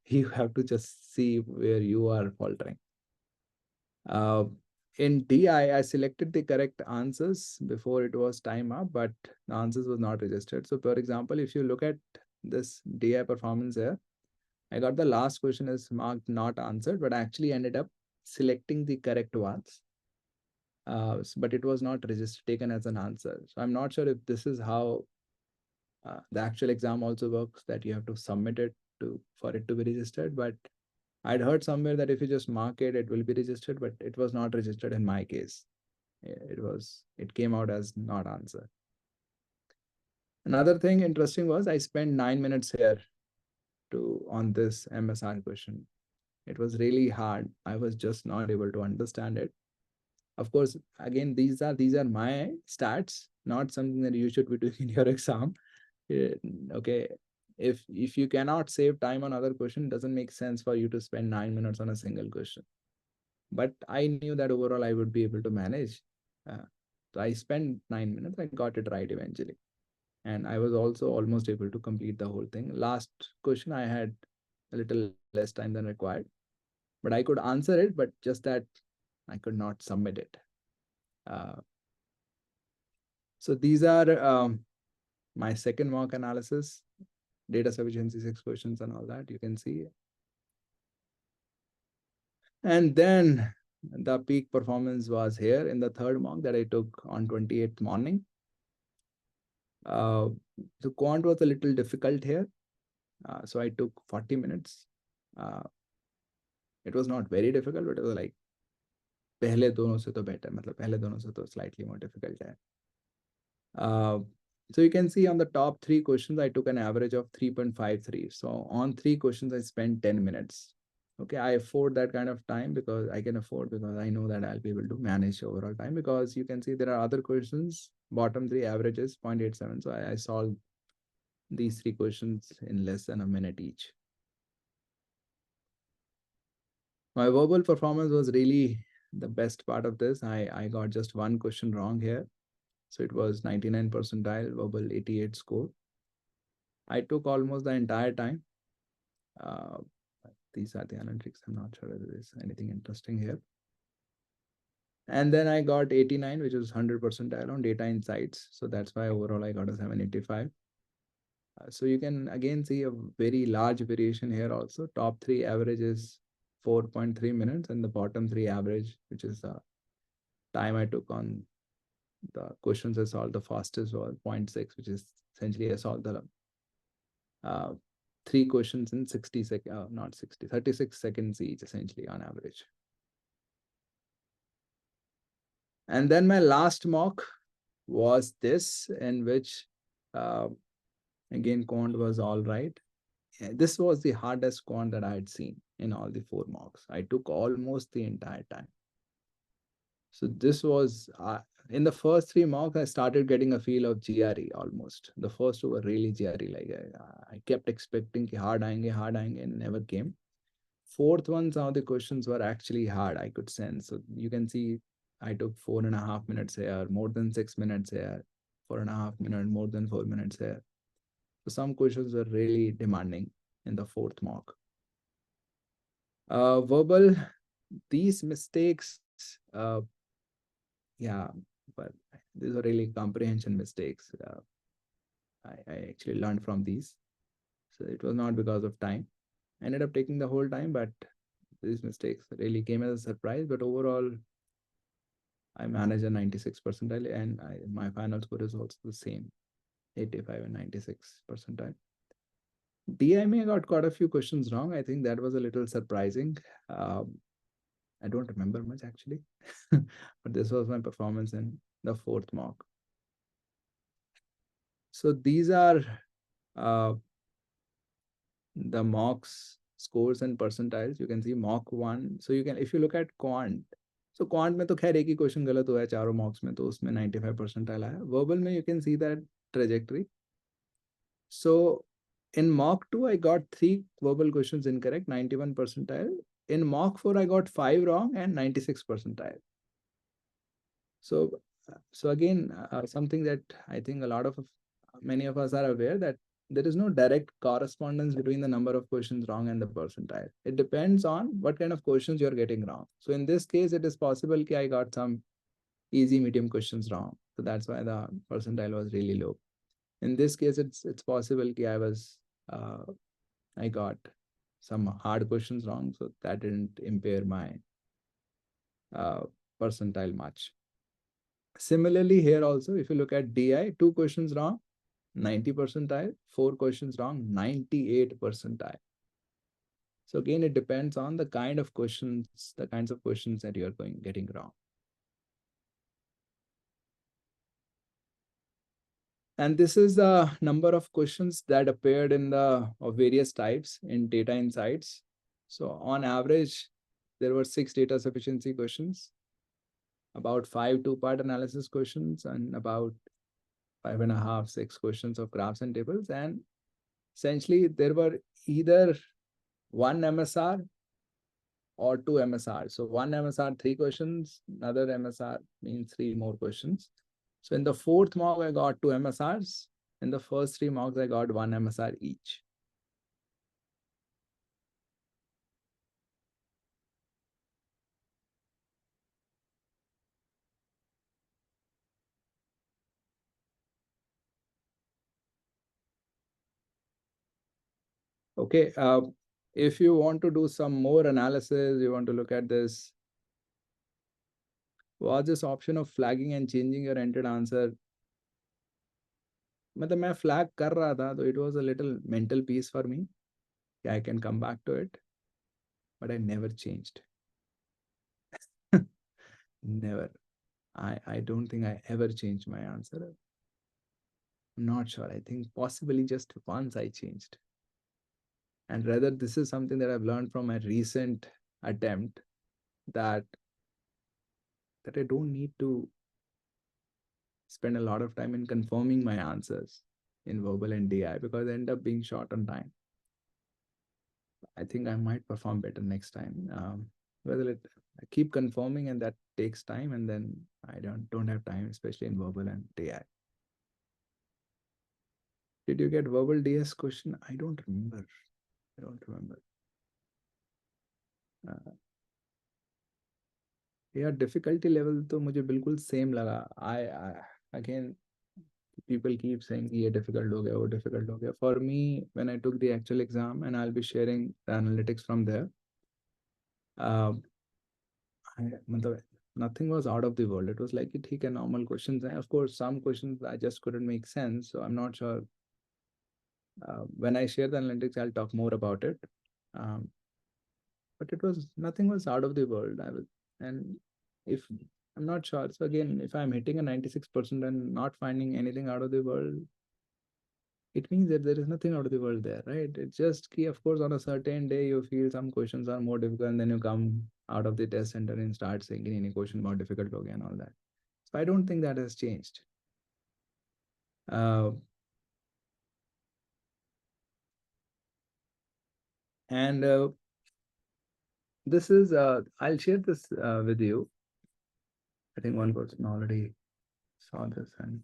You have to just see where you are faltering. Uh, in D, I selected the correct answers before it was time up, but the answers was not registered. So for example, if you look at this DI performance here, I got the last question is marked not answered, but I actually ended up selecting the correct ones. But it was not registered, taken as an answer. So I'm not sure if this is how the actual exam also works, that you have to submit it for it to be registered. But I'd heard somewhere that if you just mark it, it will be registered, but it was not registered in my case. It came out as not answer. Another thing interesting was I spent 9 minutes here on this MSR question. It was really hard. I was just not able to understand it. Of course, again, these are my stats, not something that you should be doing in your exam. Okay, if you cannot save time on other question, it doesn't make sense for you to spend 9 minutes on a single question. But I knew that overall I would be able to manage. So I spent 9 minutes. I got it right eventually, and I was also almost able to complete the whole thing. Last question I had a little less time than required, but I could answer it. But just that I could not submit it. So these are my second mock analysis, data sufficiency 6 questions and all that you can see. And then the peak performance was here in the third mock that I took on 28th morning. So quant was a little difficult here. So I took 40 minutes. It was not very difficult, but it was like पहले दोनों से तो better, मतलब पहले दोनों से तो slightly more difficult है. So you can see on the top 3 questions, I took an average of 3.53. So on 3 questions, I spent 10 minutes. Okay, I afford that kind of time because I know that I'll be able to manage overall time, because you can see there are other questions, bottom 3 averages 0.87. So I solved these 3 questions in less than a minute each. My verbal performance was really the best part of this. I got just one question wrong here. So it was 99 percentile, verbal 88 score. I took almost the entire time. These are the analytics. I'm not sure whether there's anything interesting here. And then I got 89, which is 100 percentile on data insights. So that's why overall I got a 785. So you can again see a very large variation here also. Top 3 average is 4.3 minutes, and the bottom 3 average, which is the time I took on the questions I solved the fastest, was 0.6, which is essentially I solved the 3 questions in 60 seconds, not 60, 36 seconds each, essentially on average. And then my last mock was this, in which again quant was all right. This was the hardest quant that I had seen in all the 4 mocks. I took almost the entire time. So this was in the first 3 mocks, I started getting a feel of GRE almost. The first 2 were really GRE. Like I kept expecting hard aayenge, and never came. Fourth one, some of the questions were actually hard, I could sense. So you can see I took 4.5 minutes here, more than 6 minutes here, 4.5 minutes, more than 4 minutes here. So some questions were really demanding in the fourth mock. Verbal, these mistakes, yeah, but these are really comprehension mistakes. I actually learned from these. So it was not because of time. I ended up taking the whole time, but these mistakes really came as a surprise. But overall, I managed a 96 percentile, and my final score is also the same. 85 and 96 percentile. DIME, I got quite a few questions wrong. I think that was a little surprising. I don't remember much actually, but this was my performance in the fourth mock. So these are uh, the mocks scores and percentiles. You can see mock 1. So you can, if you look at quant, so quant में तो खैर एक ही question गलत हुआ है चारों मॉक्स में, तो उसमें 95 percentile आया. Verbal में you can see that trajectory. So in mock 2 I got 3 verbal questions incorrect, 91 percentile. In mock 4 I got 5 wrong and 96 percentile. So again, something that I think many of us are aware, that there is no direct correspondence between the number of questions wrong and the percentile. It depends on what kind of questions you're getting wrong. So in this case, it is possible that I got some easy medium questions wrong. So that's why the percentile was really low. In this case, it's possible that I got some hard questions wrong. So that didn't impair my percentile much. Similarly, here also, if you look at DI, 2 questions wrong, 90 percentile, 4 questions wrong, 98 percentile. So again, it depends on the kinds of questions that you are getting wrong. And this is the number of questions that appeared in the of various types in data insights. So on average, there were 6 data sufficiency questions, about 5 two-part analysis questions, and about 5.5, 6 questions of graphs and tables. And essentially, there were either 1 MSR or 2 MSR. So 1 MSR, 3 questions, another MSR means 3 more questions. So in the fourth mock, I got 2 MSRs. In the first 3 mocks, I got 1 MSR each. Okay, if you want to do some more analysis, you want to look at this, was this option of flagging and changing your entered answer. मतलब मैं flag कर रहा था, so it was a little mental piece for me. I can come back to it, but I never changed. Never. I don't think I ever changed my answer. I'm not sure. I think possibly just once I changed. And rather, this is something that I've learned from my recent attempt, that I don't need to spend a lot of time in confirming my answers in verbal and DI, because I end up being short on time. I think I might perform better next time. I keep confirming, and that takes time, and then I don't have time, especially in verbal and DI. Did you get verbal DS question? I don't remember. Yeah, difficulty level तो मुझे बिल्कुल same लगा. I again, people keep saying ये difficult हो गया, वो difficult हो गया. For me, when I took the actual exam, and I'll be sharing the analytics from there, nothing was out of the world. It was like ठीक है, normal questions. And of course, some questions I just couldn't make sense. So I'm not sure. When I share the analytics, I'll talk more about it. But nothing was out of the world. And if I'm not sure. So again, if I'm hitting a 96% and not finding anything out of the world, it means that there is nothing out of the world there, right? It's just key, of course, on a certain day, you feel some questions are more difficult, and then you come out of the test center and start saying any question more difficult again and all that. So I don't think that has changed. And this is, I'll share this with you. I think one person already saw this and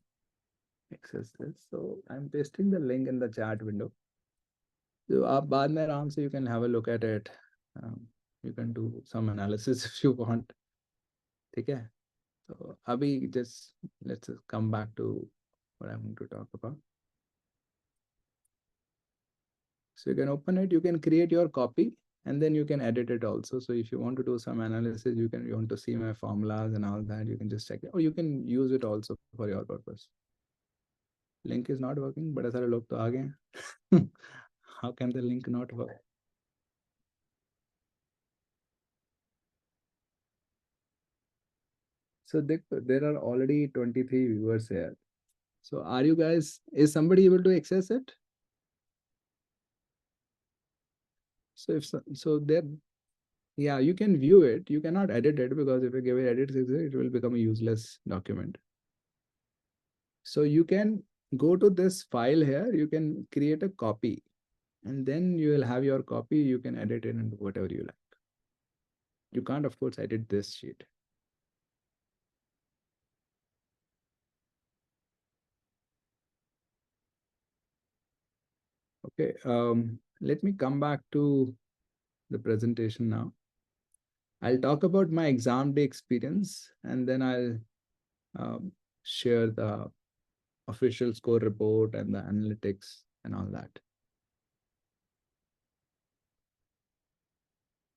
access this. So I'm pasting the link in the chat window. So आप बाद में आराम से you can have a look at it. You can do some analysis if you want. ठीक है? So अभी let's just come back to what I'm going to talk about. So you can open it, you can create your copy, and then you can edit it also. So if you want to do some analysis, you want to see my formulas and all that, you can just check it, or you can use it also for your purpose. Link is not working, but सारे लोग तो आ गए हैं. How can the link not work? So there are already 23 viewers here. So are you guys, is somebody able to access it? So if so there, yeah, you can view it. You cannot edit it because if you give it edit, it will become a useless document. So you can go to this file here. You can create a copy, and then you will have your copy. You can edit it and whatever you like. You can't, of course, edit this sheet. Okay, let me come back to the presentation now. I'll talk about my exam day experience, and then I'll share the official score report and the analytics and all that.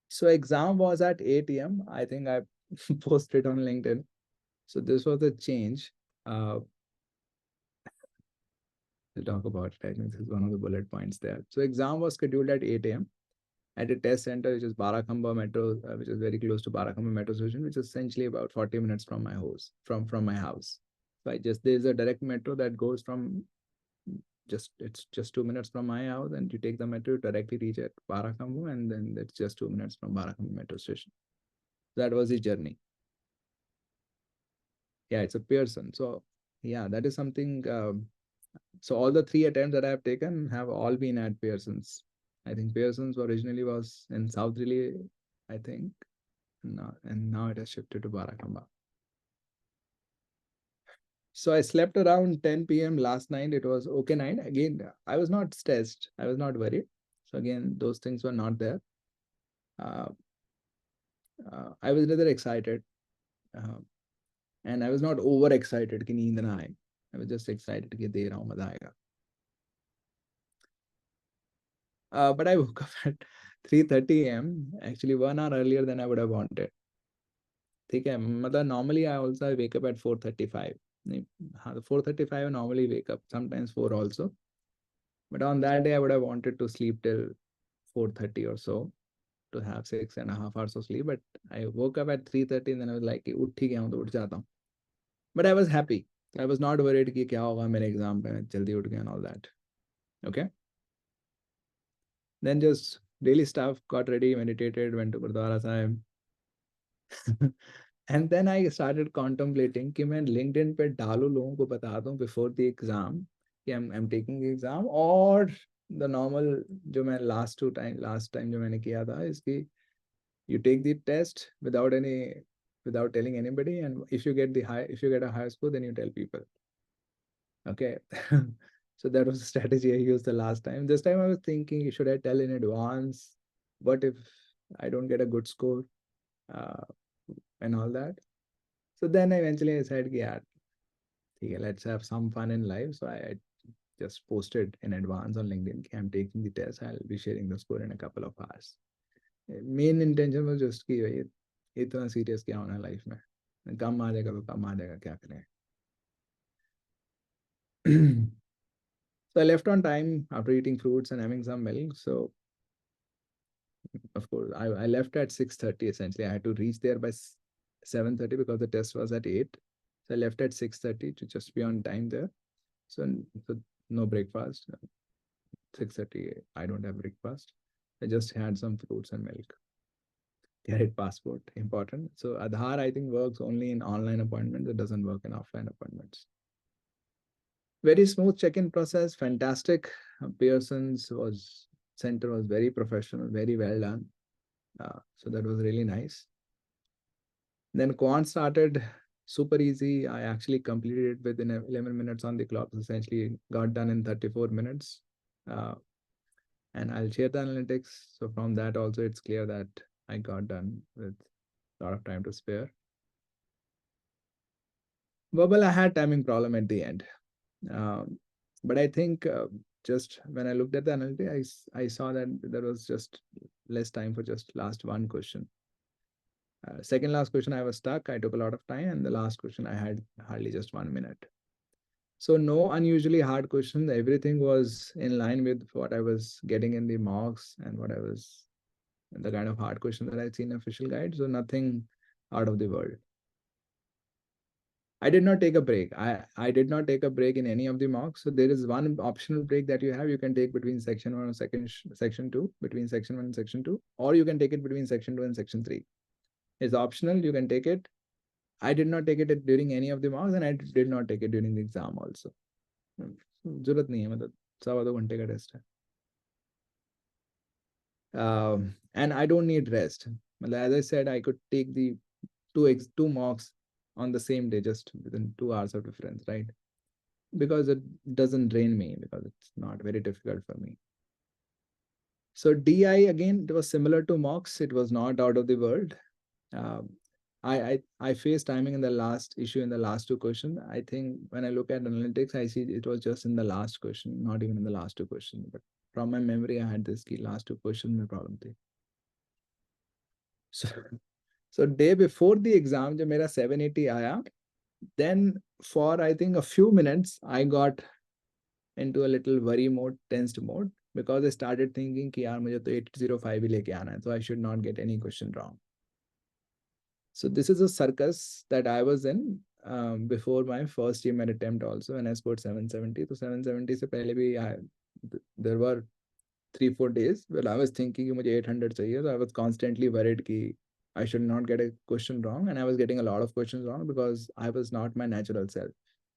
So exam was at 8 a.m. I think I posted on LinkedIn. So this was a change. We'll talk about it. I think this is one of the bullet points there. So exam was scheduled at 8 a.m. at a test center, which is Barakhamba Metro, which is very close to Barakhamba Metro Station, which is essentially about 40 minutes from my house. From my house. So there's a direct metro that goes from it's just 2 minutes from my house, and you take the metro, you directly reach at Barakhamba, and then it's just 2 minutes from Barakhamba Metro Station. That was the journey. Yeah, it's a Pearson. So yeah, that is something. So all the 3 attempts that I have taken have all been at Pearson's. I think Pearson's originally was in South Delhi, I think, and now it has shifted to Barakhamba. So I slept around 10 p.m. last night. It was okay night. Again, I was not stressed. I was not worried. So again, those things were not there. I was rather excited. And I was not over excited कि नींद ना आए. I was just excited कि दे रहा हूँ मजा आएगा. But I woke up at 3:30 a.m. Actually 1 hour earlier than I would have wanted. ठीक है, मतलब normally I also wake up at 4:35. 4:35 I normally wake up, sometimes 4 also. But on that day I would have wanted to sleep till 4:30 or so to have 6.5 hours of sleep. But I woke up at 3:30 and then I was like, उठ ठीक है, तो उठ जाता हूँ. But I was happy. I was not worried कि क्या होगा मेरे एग्जाम पे, जल्दी उठ गया and all that. Okay. Then just daily stuff, got ready, meditated, went to Gurdwara Sahib. And then I started contemplating कि मैं LinkedIn पे डालूं, लोगों को बता दूं before the exam कि I'm taking the exam, or the normal जो मैं last time जो मैंने किया था इसकी, you take the test without telling anybody, and if you get a high score, then you tell people. Okay. So that was the strategy I used the last time. This time I was thinking, should I tell in advance? What if I don't get a good score? And all that. So then eventually I said, yeah, let's have some fun in life. So I just posted in advance on LinkedIn, I'm taking the test. I'll be sharing the score in a couple of hours. Main intention was just कि भाई इतना serious क्या होना life में, कम आ जाएगा तो कम आ जाएगा, क्या करें. So I left on time after eating fruits and having some milk. So of course I left at 6:30. Essentially I had to reach there by 7:30 because the test was at 8. So I left at 6:30 to just be on time there. So no breakfast. 6:30 I don't have breakfast. I just had some fruits and milk. Carried passport, important. So Aadhaar I think works only in online appointments. It doesn't work in offline appointments. Very smooth check-in process, fantastic. Pearson's center was very professional, very well done. So that was really nice. Then quant started super easy. I actually completed it within 11 minutes on the clock. Essentially got done in 34 minutes. And I'll share the analytics. So from that also, it's clear that I got done with a lot of time to spare. Verbal, I had timing problem at the end. But I think just when I looked at the analytics, I saw that there was just less time for just last one question. Second last question, I was stuck. I took a lot of time. And the last question, I had hardly just 1 minute. So no unusually hard questions. Everything was in line with what I was getting in the mocks and what I was the kind of hard questions that I'd seen in official guide. So nothing out of the world. I did not take a break. I did not take a break in any of the mocks. So there is one optional break that you have. You can take between section one and section two, between section one and section two, or you can take it between section two and section three. It's optional. You can take it. I did not take it during any of the mocks, and I did not take it during the exam also. जरूरत नहीं है मतलब 1.25 घंटे का test है. And I don't need rest. As I said, I could take the two mocks on the same day, just within 2 hours of difference, right? Because it doesn't drain me, because it's not very difficult for me. So DI, again, it was similar to mocks. It was not out of the world. I faced timing in the last issue in the last two questions. I think when I look at analytics, I see it was just in the last question, not even in the last two questions. But from my memory, I had this key last two questions में problem थी. So day before the exam, जब मेरा 780 आया, then for I think a few minutes, I got into a little worry mode, tensed mode, because I started thinking कि यार मुझे तो 805 ही लेके आना है, so I should not get any question wrong. So this is a circus that I was in before my first GMAT attempt also, when I scored 770. So 770 से पहले भी there were 3-4 days where I was thinking कि मुझे 800 चाहिए. So I was constantly worried कि I should not get a question wrong, and I was getting a lot of questions wrong because I was not my natural self.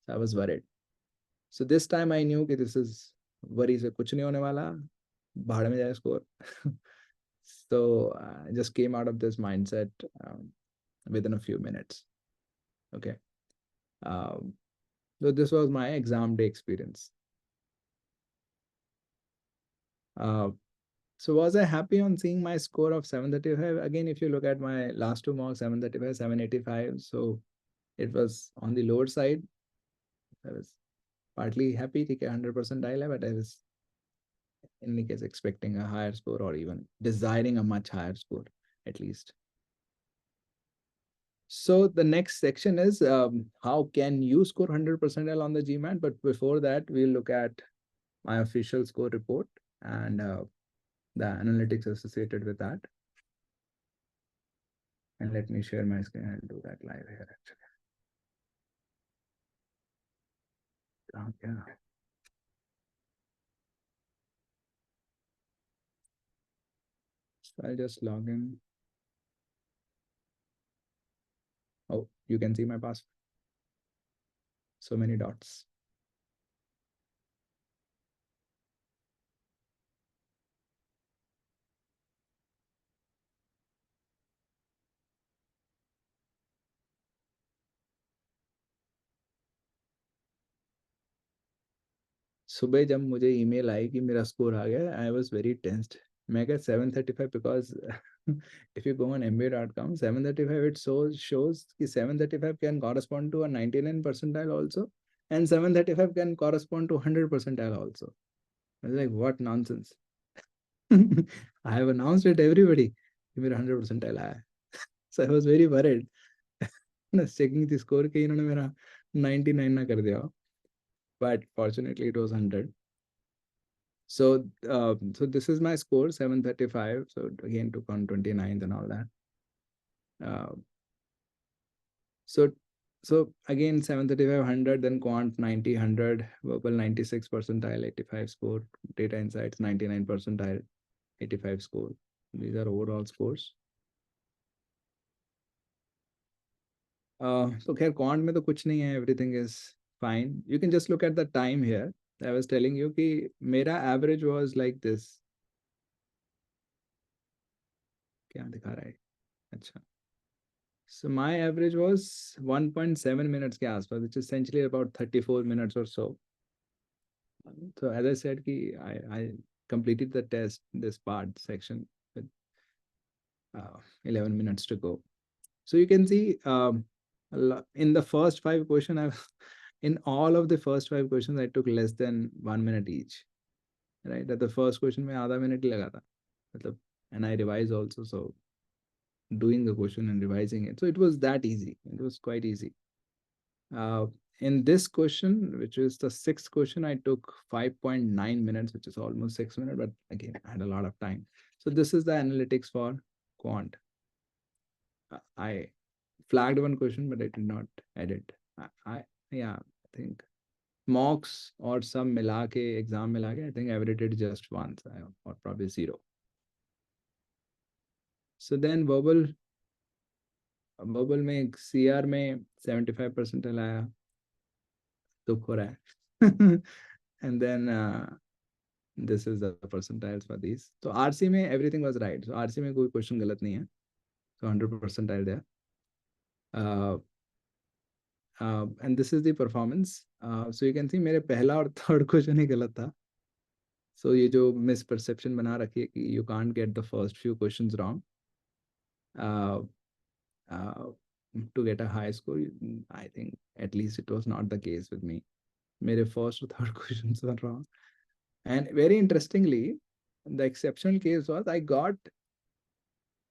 So I was worried. So this time I knew कि this is worry से कुछ नहीं होने वाला, भाड़ में जाए score. So I just came out of this mindset within a few minutes. Okay. So this was my exam day experience. So was I happy on seeing my score of 735? Again, if you look at my last two marks, 735, 785. So it was on the lower side. I was partly happy to get 100 percentile, but I was in any case expecting a higher score, or even desiring a much higher score at least. So the next section is how can you score 100 percentile on the GMAT? But before that, we'll look at my official score report and the analytics associated with that. And let me share my screen. I'll do that live here actually. Yeah. So I'll just log in. Oh, you can see my password. So many dots. सुबह जब मुझे email आई कि मेरा score आ गया, I was very tensed. मैं क्या 735 because if you go on MBA.com, 735 it shows कि 735 can correspond to a 99 percentile also, and 735 can correspond to 100 percentile also. I was like, what nonsense. I have announced it to everybody कि मेरा 100 percentile आया. So I was very worried. Checking the score कि इन्होंने मेरा 99 ना कर दिया. But fortunately it was 100. So so this is my score, 735. So again took on 29th and all that. So again 735, 100, then quant 90, 100, verbal 96 percentile, 85 score, data insights 99 percentile, 85 score. These are overall scores. So खैर quant में तो कुछ नहीं है, everything is fine. You can just look at the time here. I was telling you कि मेरा average was like this. क्या दिखा रहा है? अच्छा. So my average was 1.7 minutes के आसपास, which is essentially about 34 minutes or so. So as I said, I completed the test, this part section with 11 minutes to go. So you can see in the first 5 questions, in all of the first 5 questions, I took less than 1 minute each. Right? At the first question, में आधा minute ही लगा था. मतलब, and I revised also. So doing the question and revising it. So it was that easy. It was quite easy. in this question, which is the sixth question, I took 5.9 minutes, which is almost 6 minutes, but again, I had a lot of time. So this is the analytics for quant. I flagged one question, but I did not edit. Yeah, I think mocks or some milake, exam milake, I think I edited just once or probably zero. So then verbal में CR में 75% आया, दुख हो रहा है. And then this is the percentiles for these. So RC में everything was right. So RC में कोई question गलत नहीं है. So 100 percentile there. And this is the performance. So you can see मेरे पहला और third question ही गलत था. So ये जो misperception बना रखी है कि you can't get the first few questions wrong. To get a high score, I think at least it was not the case with me. मेरे first or third questions were wrong. And very interestingly, the exceptional case was I got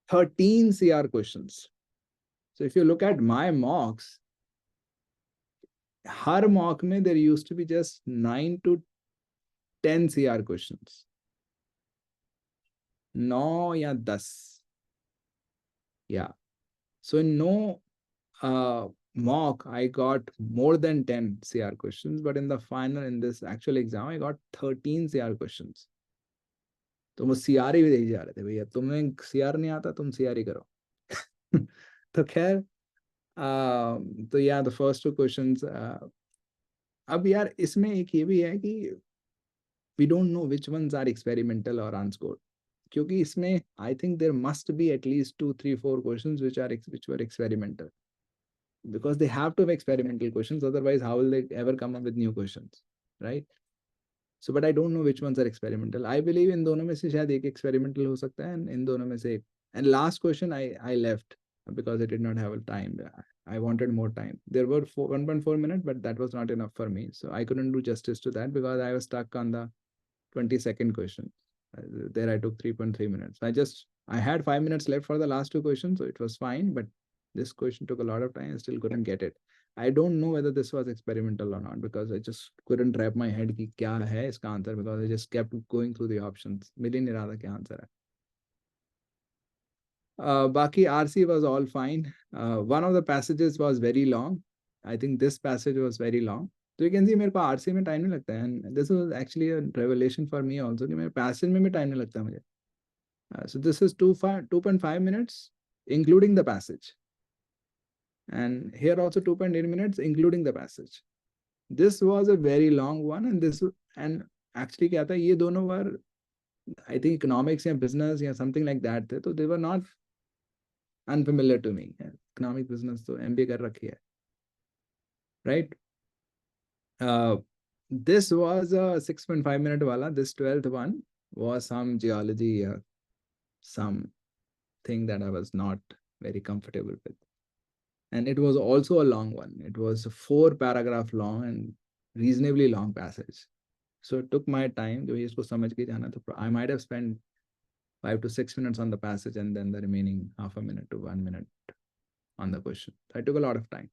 13 CR questions. So if you look at my mocks, her mock में there used to be just 9 to 10 CR questions. 9 या 10. Yeah. So in no mock, I got more than 10 CR questions, but in the final, in this actual exam, I got 13 CR questions. तो वो CR ही दे जा रहे थे भैया, तुम्हें CR नहीं आता, तुम CR ही करो. तो खैर, तो yeah, the first two questions. अब यार इसमें एक ये भी है कि we don't know which ones are experimental or unscored. क्योंकि इसमें I think there must be at least 2, 3, 4 questions which were experimental. Because they have to have experimental questions, otherwise how will they ever come up with new questions, right? So but I don't know which ones are experimental. I believe in दोनों में से शायद एक experimental हो सकता है, and इन दोनों में से एक. And last question I left because I did not have a time. I wanted more time. There were 1.4 minutes, but that was not enough for me, so I couldn't do justice to that because I was stuck on the 22nd question. There I took 3.3 minutes. I had 5 minutes left for the last two questions, so it was fine, but this question took a lot of time. I still couldn't get it. I don't know whether this was experimental or not because I just couldn't wrap my head कि क्या है इसका answer, because I just kept going through the options. मिल ही नहीं रहा था क्या answer है. Baki RC was all fine. One of the passages was very long. I think this passage was very long. So you can see मेरे को RC में time नहीं लगता है. And this was actually a revelation for me also कि मेरे passage में भी time नहीं लगता मुझे. So this is 2.5 minutes, including the passage. And here also 2.8 minutes, including the passage. This was a very long one, and actually क्या था, ये दोनों were, I think, economics या business या something like that थे, so they were not unfamiliar to me. Economic business तो MBA कर रखी है, right? This was a 6.5 minute wala. This 12th one was some geology, something that I was not very comfortable with. And it was also a long one. It was a 4-paragraph long and reasonably long passage. So it took my time. I might have spent 5 to 6 minutes on the passage and then the remaining half a minute to 1 minute on the question. So I took a lot of time.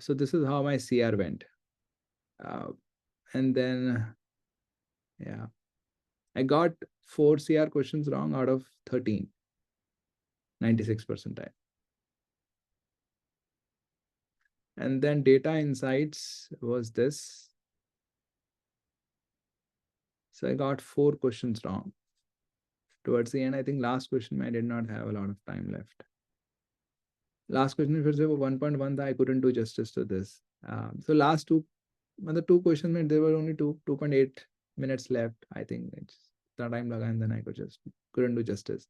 So this is how my CR went. And then, yeah, I got 4 CR questions wrong out of 13. 96 percentile. And then data insights was this. So I got 4 questions wrong. Towards the end, I think last question, I did not have a lot of time left. Last question, फिर से वो 1.1 था, I couldn't do justice to this. So last two questions, there were only 2.8 minutes left. I think it's the time laga, and then I couldn't do justice.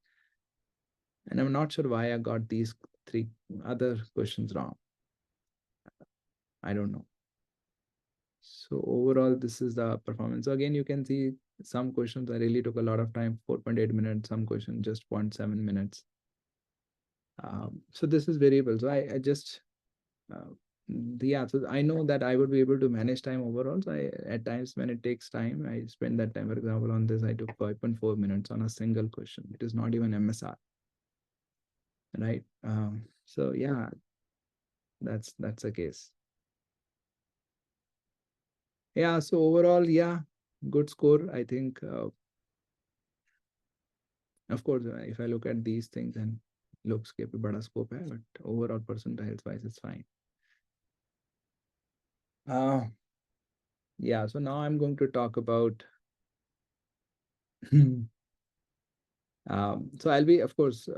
And I'm not sure why I got these 3 other questions wrong. I don't know. So overall, this is the performance. So again, you can see some questions I really took a lot of time, 4.8 minutes, some questions just 0.7 minutes. So this is variable. So I just, so I know that I would be able to manage time overall. So at times when it takes time, I spend that time. For example, on this, I took 5.4 minutes on a single question. It is not even MSR, right? So yeah, That's the case. Yeah, so overall, yeah, good score. I think, of course, if I look at these things and looks के पे बड़ा scope है, but overall percentiles wise, it's fine. Uh, yeah, so now I'm going to talk about. So I'll be, of course,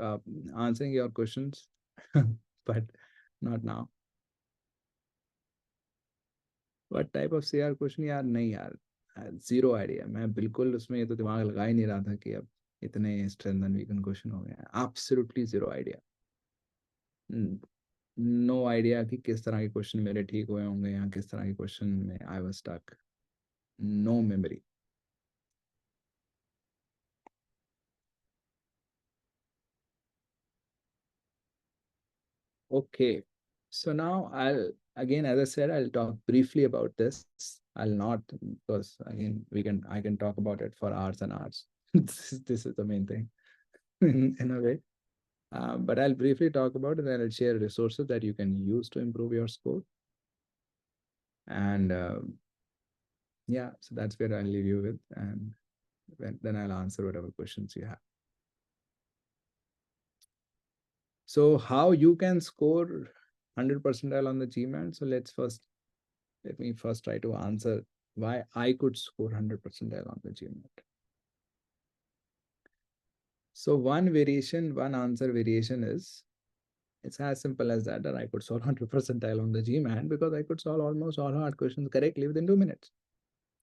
answering your questions, but not now. What type of CR question? यार नहीं यार, zero idea. मैं बिल्कुल उसमें ये तो दिमाग लगा ही नहीं रहा था कि अब इतने स्ट्रेंथ एंड वीकन क्वेश्चन हो गए हैं. Absolutely zero idea. No idea कि किस तरह के क्वेश्चन मेरे ठीक हुए होंगे या किस तरह के क्वेश्चन में I was stuck. No memory. Okay. So now I'll again, as I said, I'll talk briefly about this. I'll not, because again I can talk about it for hours and hours. This is the main thing in a way. But I'll briefly talk about it and I'll share resources that you can use to improve your score. And yeah, so that's where I'll leave you with, and then I'll answer whatever questions you have. So how you can score 100 percentile on the GMAT? So let me first try to answer why I could score 100 percentile on the GMAT. So one answer variation is, it's as simple as that I could solve 100 percentile on the GMAT because I could solve almost all hard questions correctly within 2 minutes.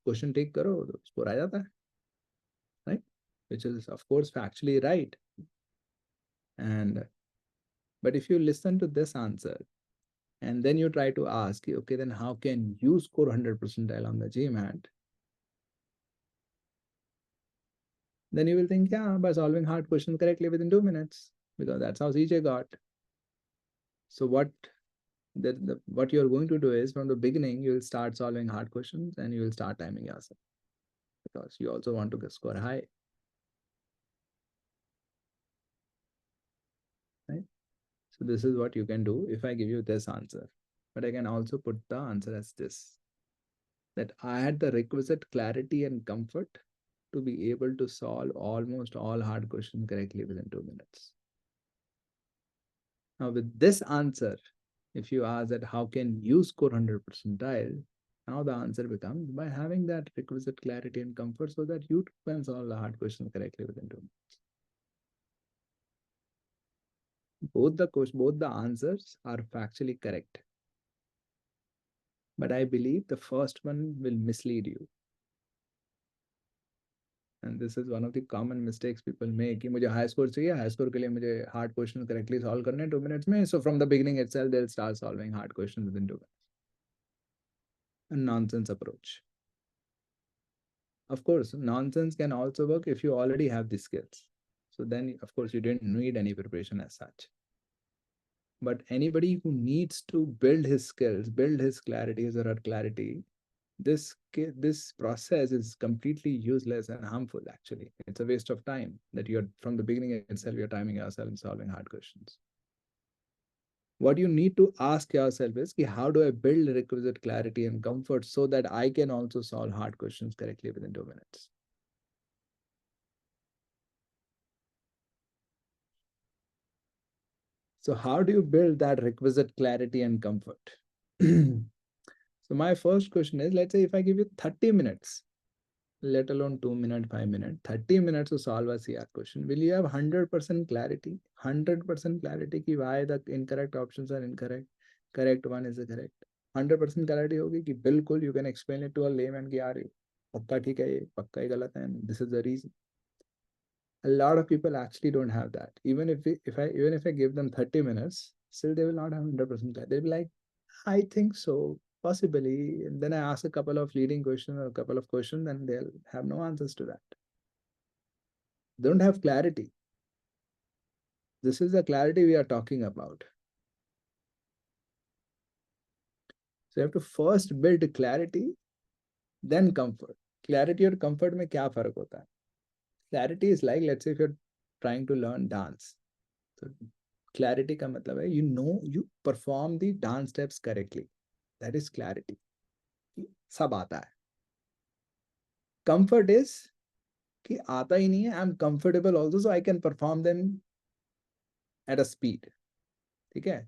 Question take karo, to score aa jata hai, right? Which is of course factually right. And but if you listen to this answer and then you try to ask, okay, then how can you score 100 percentile on the GMAT? Then you will think, yeah, by solving hard questions correctly within 2 minutes, because that's how CJ got. So what you're going to do is, from the beginning, you will start solving hard questions and you will start timing yourself, because you also want to score high, right? So this is what you can do if I give you this answer. But I can also put the answer as this, that I had the requisite clarity and comfort to be able to solve almost all hard questions correctly within 2 minutes. Now, with this answer, if you ask that how can you score 100 percentile, now the answer becomes by having that requisite clarity and comfort so that you can solve the hard questions correctly within 2 minutes. Both the answers are factually correct. But I believe the first one will mislead you. And this is one of the common mistakes people make कि मुझे high score चाहिए, high score के लिए मुझे hard question correctly solve करने हैं 2 minutes में. So from the beginning itself, they'll start solving hard questions within 2 minutes. A nonsense approach. Of course, nonsense can also work if you already have the skills. So then, of course, you didn't need any preparation as such. But anybody who needs to build his skills, build his clarity, his or her clarity, this process is completely useless and harmful. Actually, it's a waste of time that you're from the beginning itself you're timing yourself and solving hard questions. What you need to ask yourself is, how do I build requisite clarity and comfort so that I can also solve hard questions correctly within 2 minutes? So how do you build that requisite clarity and comfort? So my first question is, let's say if I give you 30 minutes, let alone 2 minutes, 5 minutes, 30 minutes to solve a CR question, will you have 100% clarity? 100% clarity ki why the incorrect options are incorrect, correct one is the correct. 100% clarity hogi ki bilkul you can explain it to a layman ki yaar pakka theek hai, pakka hi galat hai, and this is the reason. A lot of people actually don't have that. Even if I give them 30 minutes, still they will not have 100% clarity. They'll be like, I think so, possibly. And then I ask a couple of leading questions or a couple of questions, and they'll have no answers to that. They don't have clarity. This is the clarity we are talking about. So you have to first build clarity, then comfort. Clarity or comfort में क्या फर्क होता है? Clarity is like, let's say if you're trying to learn dance. So Clarity का मतलब है, you perform the dance steps correctly. That is clarity. सब आता है. Comfort is कि आता ही नहीं है. I'm comfortable also, so I can perform them at a speed. ठीक है.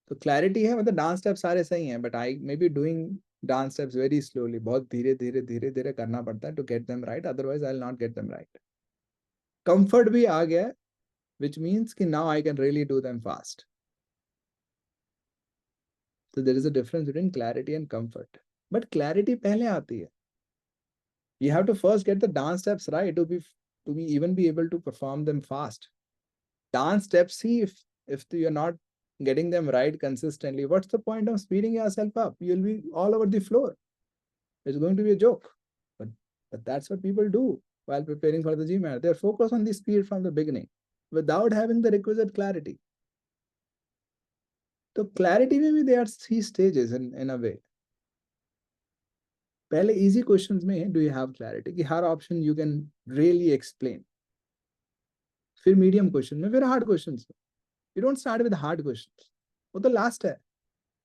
तो क्लैरिटी है, मतलब डांस स्टेप सारे सही हैं, but I may be doing dance steps very slowly. बहुत धीरे धीरे धीरे धीरे करना पड़ता है to get them right, otherwise I will not get them right. Comfort भी आ गया, which means कि now I can really do them fast. So there is a difference between clarity and comfort. But clarity पहले आती है. You have to first get the dance steps right to be even be able to perform them fast. Dance steps, see, if you're not getting them right consistently, what's the point of speeding yourself up? You'll be all over the floor. It's going to be a joke. But that's what people do while preparing for the GMAT. They're focused on the speed from the beginning without having the requisite clarity. So clarity में भी there are 3 stages in a way. पहले easy questions में do you have clarity कि हर option you can really explain. फिर medium question में, फिर hard questions. You don't start with hard questions. वो तो last है.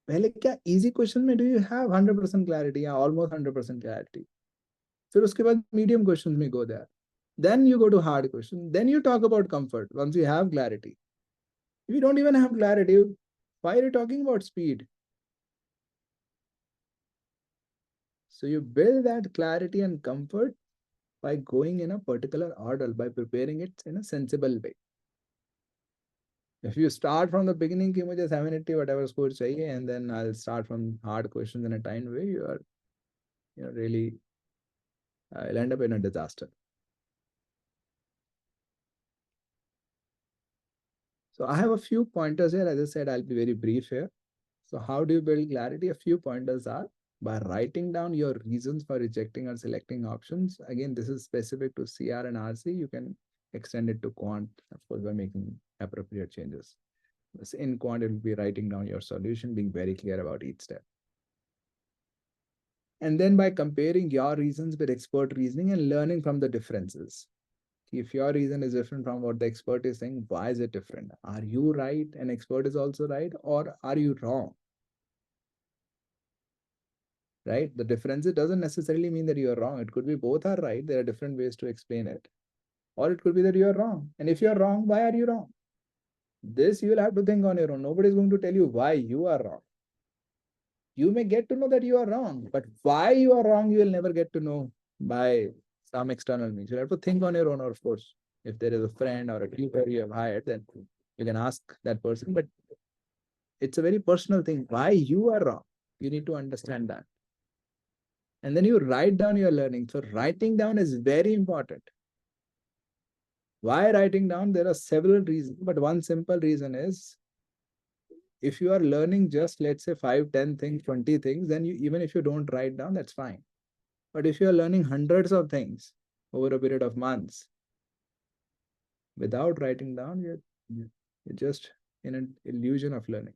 पहले क्या easy question में do you have 100% clarity या almost 100% clarity. फिर उसके बाद medium questions में go there. Then you go to hard questions. Then you talk about comfort once you have clarity. If you don't even have clarity, why are you talking about speed? So you build that clarity and comfort by going in a particular order, by preparing it in a sensible way. If you start from the beginning कि मुझे 780 whatever score चाहिए, and then I'll start from hard questions in a timed way, you are really you'll end up in a disaster. So I have a few pointers here. As I said, I'll be very brief here. So how do you build clarity? A few pointers are by writing down your reasons for rejecting or selecting options. Again, this is specific to CR and RC. You can extend it to quant, of course, by making appropriate changes. In quant, it will be writing down your solution, being very clear about each step. And then by comparing your reasons with expert reasoning and learning from the differences. If your reason is different from what the expert is saying, why is it different? Are you right and expert is also right, or are you wrong? Right? The difference, it doesn't necessarily mean that you are wrong. It could be both are right. There are different ways to explain it. Or it could be that you are wrong. And if you're wrong, why are you wrong? This you will have to think on your own. Nobody is going to tell you why you are wrong. You may get to know that you are wrong, but why you are wrong, you will never get to know by some external means. You have to think on your own, or of course, if there is a friend or a tutor you have hired, then you can ask that person. But it's a very personal thing. Why you are wrong, you need to understand that. And then you write down your learning. So writing down is very important. Why writing down? There are several reasons, but one simple reason is if you are learning just, let's say, 5, 10 things, 20 things, then even if you don't write down, that's fine. But if you are learning hundreds of things over a period of months without writing down, you're just in an illusion of learning.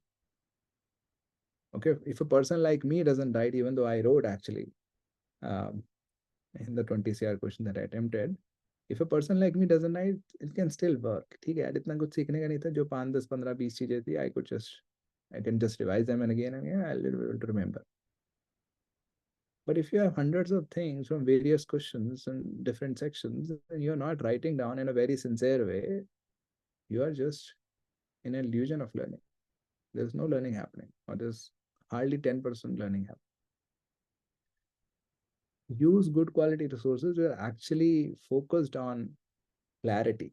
Okay, if a person like me doesn't write, even though I wrote actually in the 20 CR question that I attempted, if a person like me doesn't write, it can still work. ठीक है, इतना कुछ सीखने का नहीं था. जो 5, 10, 15, 20 चीजें थी, I can just revise them and again, I'll be able to remember. But if you have hundreds of things from various questions and different sections, and you're not writing down in a very sincere way, you are just in an illusion of learning. There's no learning happening, or there's hardly 10% learning happening. Use good quality resources that are actually focused on clarity.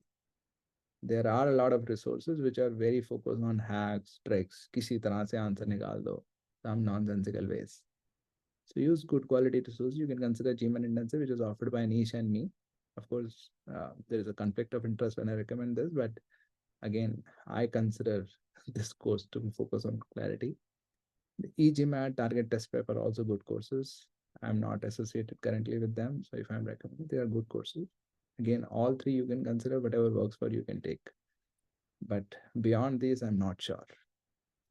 There are a lot of resources which are very focused on hacks, tricks, किसी तरह से answer निकाल दो, some nonsensical ways. So use good quality resources. You can consider GMAT Intensive, which is offered by Anish and me. Of course, there is a conflict of interest when I recommend this, but again, I consider this course to focus on clarity. The eGMAT, Target Test Prep are also good courses. I'm not associated currently with them, so if I'm recommending, they are good courses. Again, all three you can consider, whatever works for you can take. But beyond these, I'm not sure.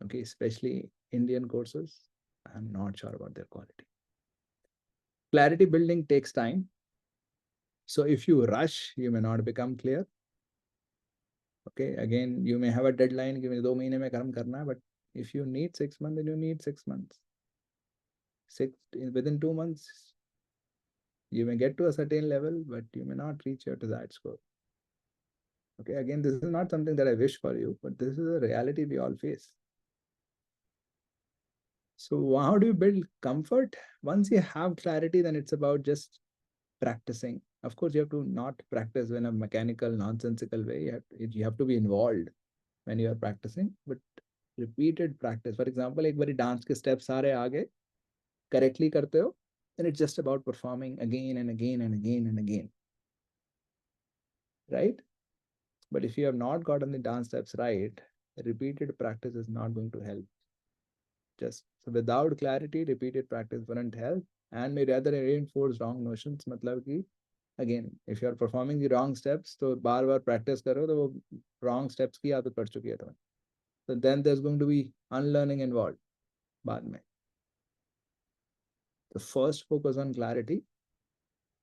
Okay, especially Indian courses, I'm not sure about their quality. Clarity building takes time. So if you rush, you may not become clear. Okay, again, you may have a deadline, give me 2 months mein kaam karna hai, but if you need 6 months, then you need 6 months. Within 2 months, you may get to a certain level, but you may not reach your desired score. Okay, again, this is not something that I wish for you, but this is a reality we all face. So how do you build comfort? Once you have clarity, then it's about just practicing. Of course, you have to not practice in a mechanical, nonsensical way. You have to be involved when you are practicing, but repeated practice. For example, एक बारी dance के steps सारे आगे correctly करते हो, then it's just about performing again and again and again and again, right? But if you have not gotten the dance steps right, repeated practice is not going to help. Just so without clarity, repeated practice wouldn't help and may rather reinforce wrong notions. मतलब कि again, if you are performing the wrong steps, तो बार बार practice करो तो वो wrong steps की आदत पड़ चुकी है तुम्हें. So then there's going to be unlearning involved बाद में. The first focus on clarity,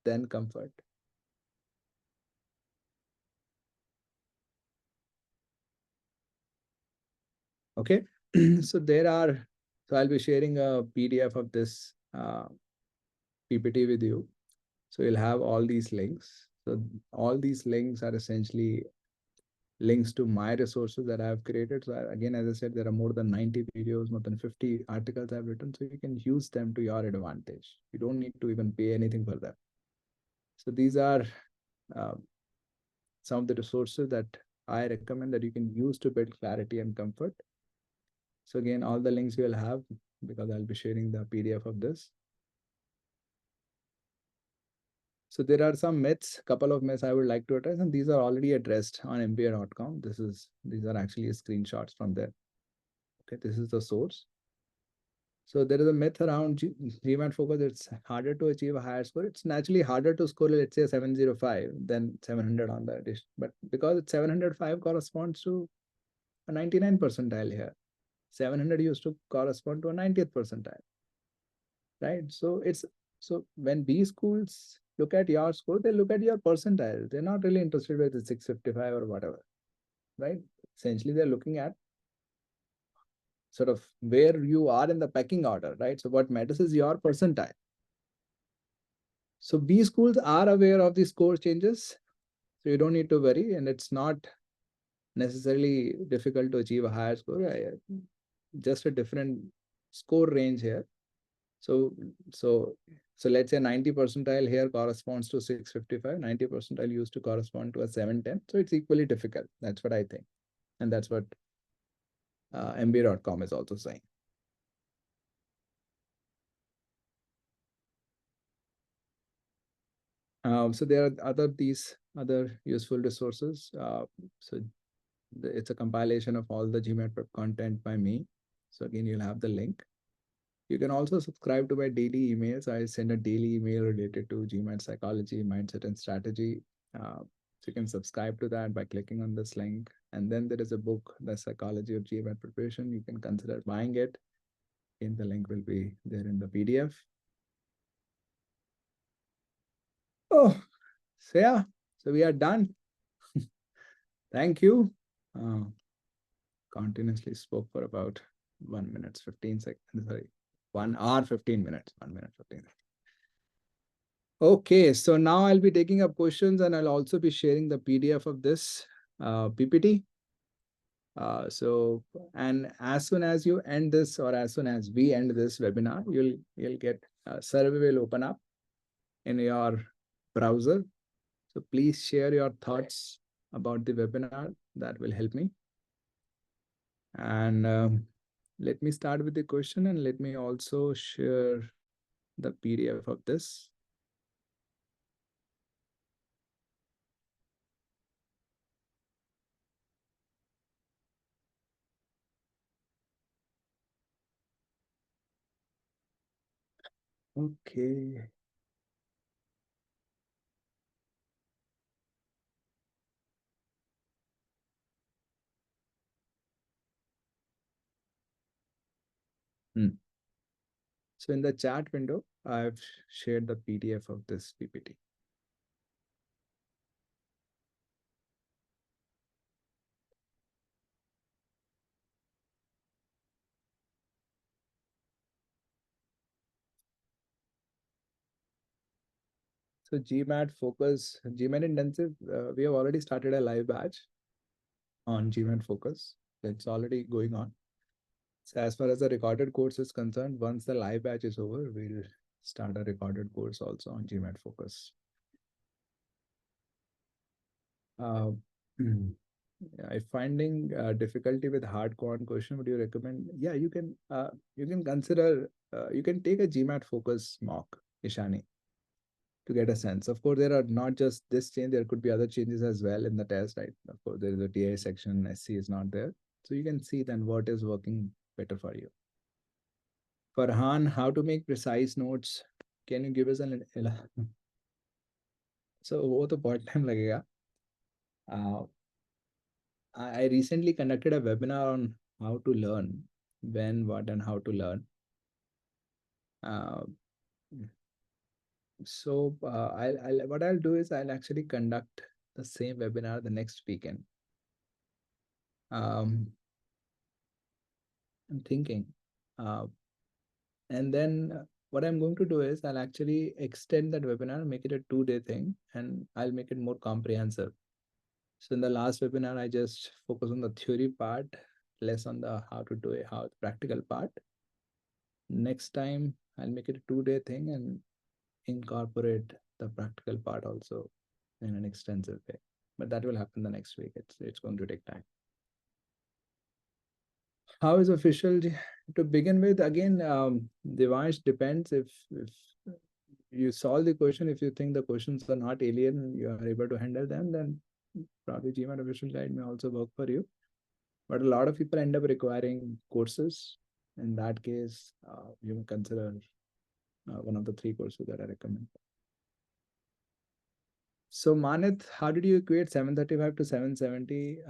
then comfort. Okay, so I'll be sharing a PDF of this PPT with you. So you'll have all these links. So all these links are essentially links to my resources that I have created. So again, as I said, there are more than 90 videos, more than 50 articles I've written. So you can use them to your advantage. You don't need to even pay anything for them. So these are uh, some of the resources that I recommend that you can use to build clarity and comfort. So again, all the links you'll have because I'll be sharing the PDF of this. So there are some myths, couple of myths I would like to address, and these are already addressed on mba.com. These are actually screenshots from there. Okay, this is the source. So there is a myth around GMAT Focus. It's harder to achieve a higher score. It's naturally harder to score, let's say 705 than 700 on the edition. But because it's 705 corresponds to a 99 percentile here. 700 used to correspond to a 90th percentile, right? So when B schools look at your score, they look at your percentile. They're not really interested with the 655 or whatever, right? Essentially, they're looking at sort of where you are in the pecking order, right? So what matters is your percentile. So B schools are aware of the score changes, so you don't need to worry, and it's not necessarily difficult to achieve a higher score. Just a different score range here. So let's say 90 percentile here corresponds to 655. 90 percentile used to correspond to a 710. So it's equally difficult. That's what I think, and that's what mba.com is also saying. So there are these other useful resources. It's a compilation of all the GMAT prep content by me. So again, you'll have the link. You can also subscribe to my daily emails. I send a daily email related to GMAT psychology, mindset, and strategy. So you can subscribe to that by clicking on this link. And then there is a book, The Psychology of GMAT Preparation. You can consider buying it. And the link will be there in the PDF. Oh, so yeah, so we are done. Thank you. Continuously spoke for about 1 minute, 15 seconds. Sorry, 1 hour, 15 minutes, 1 minute, 15 seconds. Okay, so now I'll be taking up questions and I'll also be sharing the PDF of this PPT. And as soon as you end this or as soon as we end this webinar, you'll get a survey will open up in your browser. So please share your thoughts about the webinar. That will help me. And let me start with the question and let me also share the PDF of this. Okay. So in the chat window, I've shared the PDF of this PPT. So GMAT Focus, GMAT Intensive, we have already started a live batch on GMAT Focus. It's already going on. So as far as the recorded course is concerned, once the live batch is over, we'll start a recorded course also on GMAT Focus. Uh, if finding difficulty with hard quant question, would you recommend? Yeah, you can consider you can take a GMAT Focus mock, Ishani, to get a sense. Of course, there are not just this change, there could be other changes as well in the test, right? Of course, there is a DI section, SC is not there. So you can see then what is working better for you. Farhan, how to make precise notes? Can you give us an so वो तो बहुत time लगेगा. Uh, I recently conducted a webinar on how to learn, when, what, and how to learn. Uh, what I'll do is I'll actually conduct the same webinar the next weekend. I'm thinking. And then what I'm going to do is I'll actually extend that webinar, make it a 2-day thing, and I'll make it more comprehensive. So in the last webinar, I just focus on the theory part, less on the how to do it, how the practical part. Next time, I'll make it a 2-day thing and incorporate the practical part also in an extensive way. But that will happen the next week. It's going to take time. How is official to begin with? Again, Devansh, depends if you solve the question. If you think the questions are not alien, you are able to handle them, then probably GMAT official guide may also work for you. But a lot of people end up requiring courses. In that case, you may consider one of the 3 courses that I recommend. So Manit, how did you equate 735 to 770?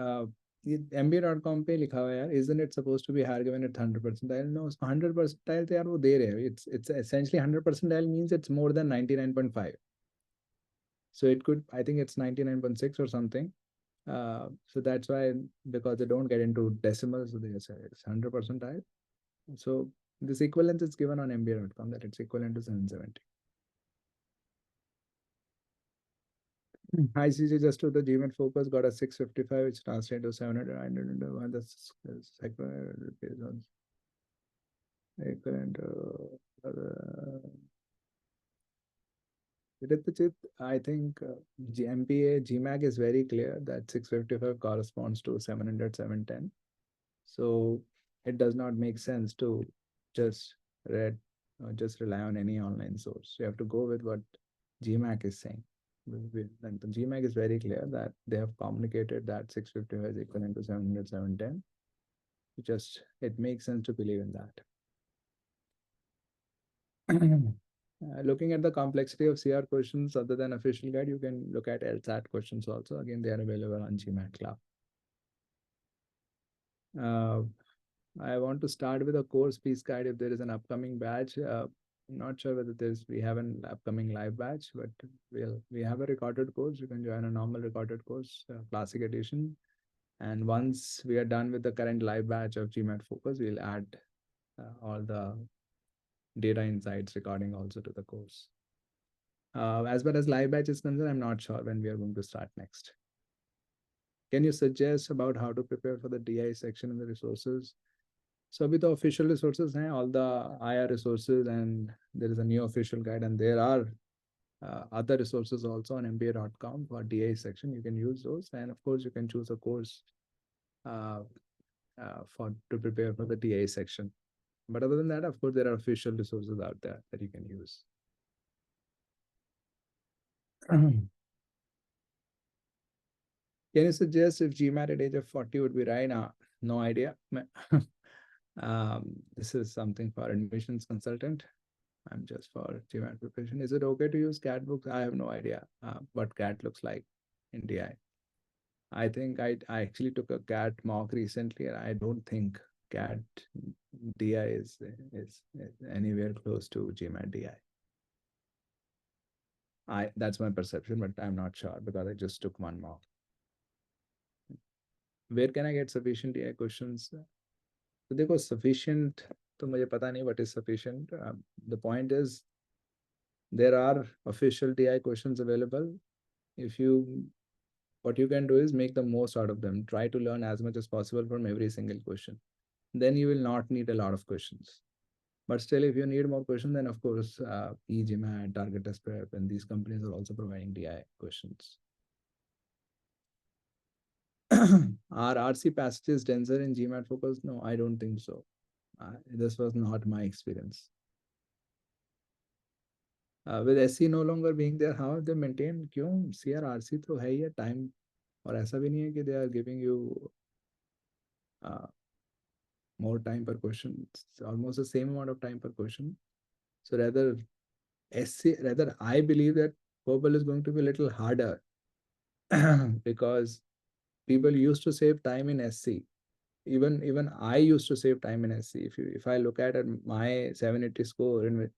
MBA.com पे लिखा हुआ है यार, isn't it supposed to be higher given at 100 percentile? No, 100 percentile तो यार वो दे रहे हैं. It's essentially 100 percentile means it's more than 99.5. So it could, I think it's 99.6 or something. So that's why, because they don't get into decimals, so they say it's 100 percentile. So this equivalence is given on MBA.com that it's equivalent to 770. ICG just to the GMAT Focus got a 655, which translates to 700. I don't know. That's based on equivalent. I think GMPA, GMAC is very clear that 655 corresponds to 700, 710. So it does not make sense to just just rely on any online source. You have to go with what GMAC is saying. And the GMAC is very clear that they have communicated that 655 is equivalent to 700, 710. It makes sense to believe in that. Looking at the complexity of CR questions other than official guide, you can look at LSAT questions also. Again, they are available on GMAT Club. I want to start with a course piece guide if there is an upcoming batch. I'm not sure whether we have an upcoming live batch, but we have a recorded course. You can join a normal recorded course, Classic Edition. And once we are done with the current live batch of GMAT Focus, we'll add all the data insights recording also to the course. As far as live batch is concerned, I'm not sure when we are going to start next. Can you suggest about how to prepare for the DI section in the resources? So with the official resources, all the IR resources, and there is a new official guide, and there are other resources also on MBA.com for DI section. You can use those, and of course, you can choose a course to prepare for the DI section. But other than that, of course, there are official resources out there that you can use. Can you suggest if GMAT at age of 40 would be right? No idea. This is something for admissions consultant. I'm just for GMAT preparation. Is it okay to use CAT books? I have no idea what CAT looks like in DI. I think I actually took a CAT mock recently, and I don't think CAT DI is anywhere close to GMAT DI. That's my perception, but I'm not sure because I just took one mock. Where can I get sufficient DI questions? So देखो sufficient तो मुझे पता नहीं what is sufficient. The point is There are official TI questions available. If you What you can do is make the most out of them. Try to learn as much as possible from every single question. Then you will not need a lot of questions. But still, if you need more questions, then of course, eGMAT, Target Test Prep, and these companies are also providing DI questions. Are RC passages denser in GMAT Focus? No, I don't think so. This was not my experience. With SC no longer being there, how have they maintained? क्यों CRRC तो है ही है time, और ऐसा भी नहीं है कि they are giving you uh, more time per question. It's almost the same amount of time per question. So rather I believe that purple is going to be a little harder because people used to save time in SC. Even I used to save time in SC. If I look at my 780 score, in which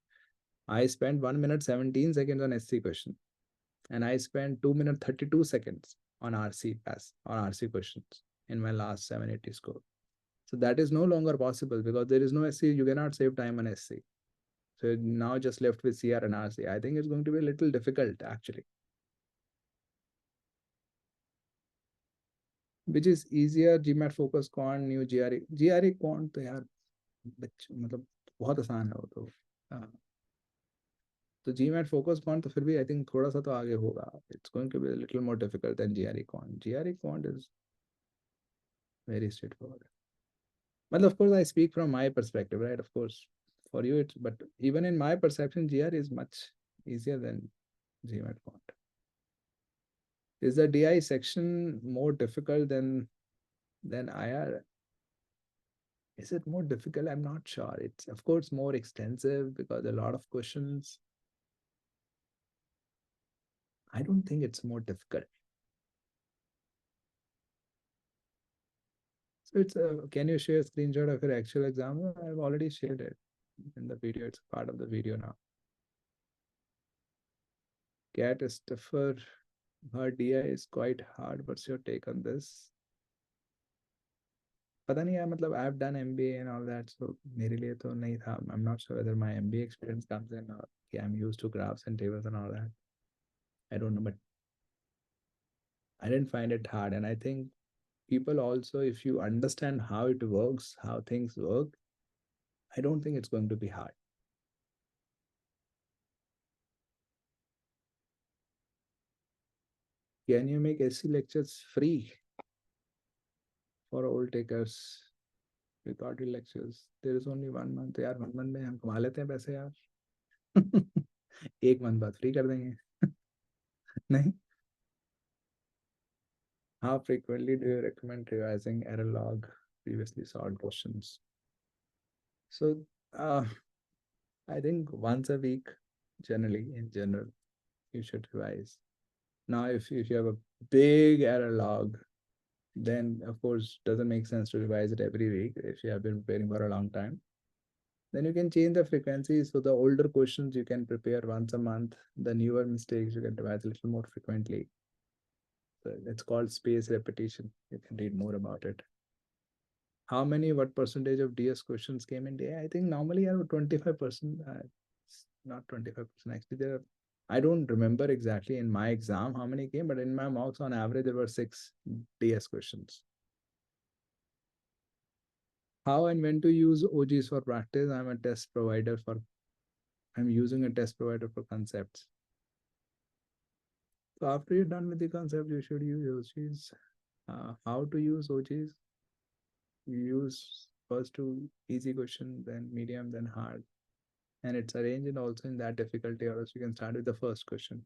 I spent 1 minute 17 seconds on SC question, and I spent 2 minutes 32 seconds on RC questions in my last 780 score. So that is no longer possible because there is no SC. You cannot save time on SC. So now just left with CR and RC. I think it's going to be a little difficult actually. Which is easier, GMAT Focus Quant, new GRE? GRE Quant तो यार मतलब बहुत आसान है वो तो. हाँ. तो GMAT Focus Quant तो फिर भी I think थोड़ा सा तो आगे होगा. It's going to be a little more difficult than GRE Quant. GRE Quant is very straightforward. But of course, I speak from my perspective, right? Of course, for you, but even in my perception, GR is much easier than GMAT Quant. Is the DI section more difficult than IR? Is it more difficult? I'm not sure. It's of course more extensive because a lot of questions. I don't think it's more difficult. So it's can you share a screenshot of your actual exam? I've already shared it in the video. It's part of the video now. CAT is tougher. Her DI is quite hard. What's your take on this? पता नहीं यार, मतलब I've done MBA and all that, so मेरे लिए तो नहीं था. I'm not sure whether my MBA experience comes in or yeah, I'm used to graphs and tables and all that. I don't know, but I didn't find it hard. And I think people also, if you understand how it works, how things work, I don't think it's going to be hard. Can you make SC lectures free for old takers? Recorded lectures. There is only 1 month. यार 1 month में हम कमा लेते हैं पैसे यार. 1 month बाद free कर देंगे. नहीं. How frequently do you recommend revising error log previously solved questions? So I think once a week, generally, in general, you should revise. Now, if you have a big error log, then of course doesn't make sense to revise it every week if you have been preparing for a long time. Then you can change the frequency. So the older questions you can prepare once a month. The newer mistakes you can revise a little more frequently. So it's called spaced repetition. You can read more about it. What percentage of DS questions came in day? I think normally around 25%, not 25% actually. I don't remember exactly in my exam how many came, but in my mocks on average there were 6 DS questions. How and when to use OGs for practice? I'm using a test provider for concepts. So after you're done with the concept, you should use OGs. How to use OGs? You use first two easy questions, then medium, then hard. And it's arranged also in that difficulty, or else you can start with the first question.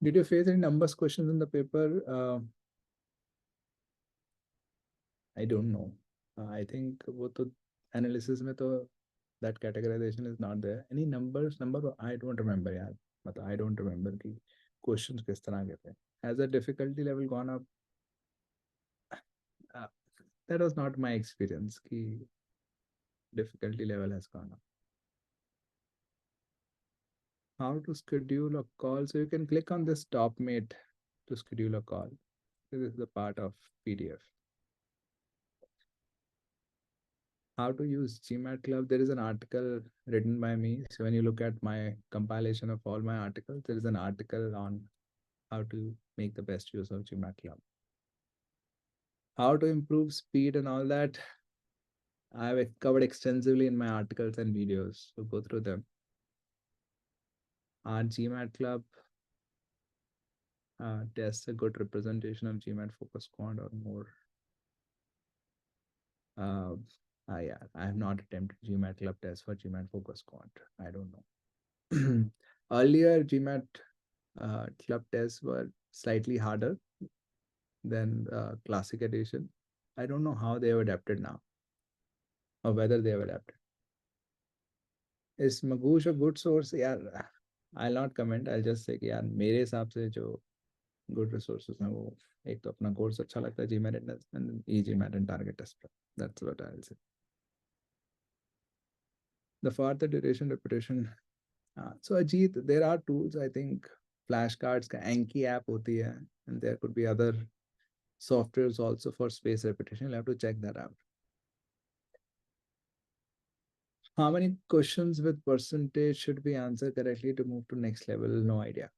Did you face any numbers questions in the paper? I don't know. I think वो तो analysis में तो that categorization is not there. Any number, I don't remember यार. मतलब I don't remember कि questions किस तरह के थे. Has the difficulty level gone up? That was not my experience कि difficulty level has gone up. How to schedule a call? So you can click on this top mate to schedule a call. This is the part of PDF. How to use GMAT Club? There is an article written by me. So when you look at my compilation of all my articles, there is an article on how to make the best use of GMAT Club. How to improve speed and all that, I've covered extensively in my articles and videos. So go through them. Our GMAT Club tests a good representation of GMAT Focus Quant or more. Uh, yeah, I have not attempted GMAT Club test for GMAT Focus Quant. I don't know. Earlier, GMAT club tests were slightly harder than Classic Edition. I don't know how they have adapted now or whether they have adapted. Is Magoosh a good source? Yeah, I'll not comment. I'll just say कि यार मेरे हिसाब से जो good resources हैं वो एक तो अपना course अच्छा लगता है GMAT and GMAT and target test. That's what I'll say. The farther duration repetition. So Ajit, there are tools. I think flashcards का Anki app होती है, and there could be other softwares also for space repetition. You'll have to check that out. How many questions with percentage should be answered correctly to move to next level? No idea.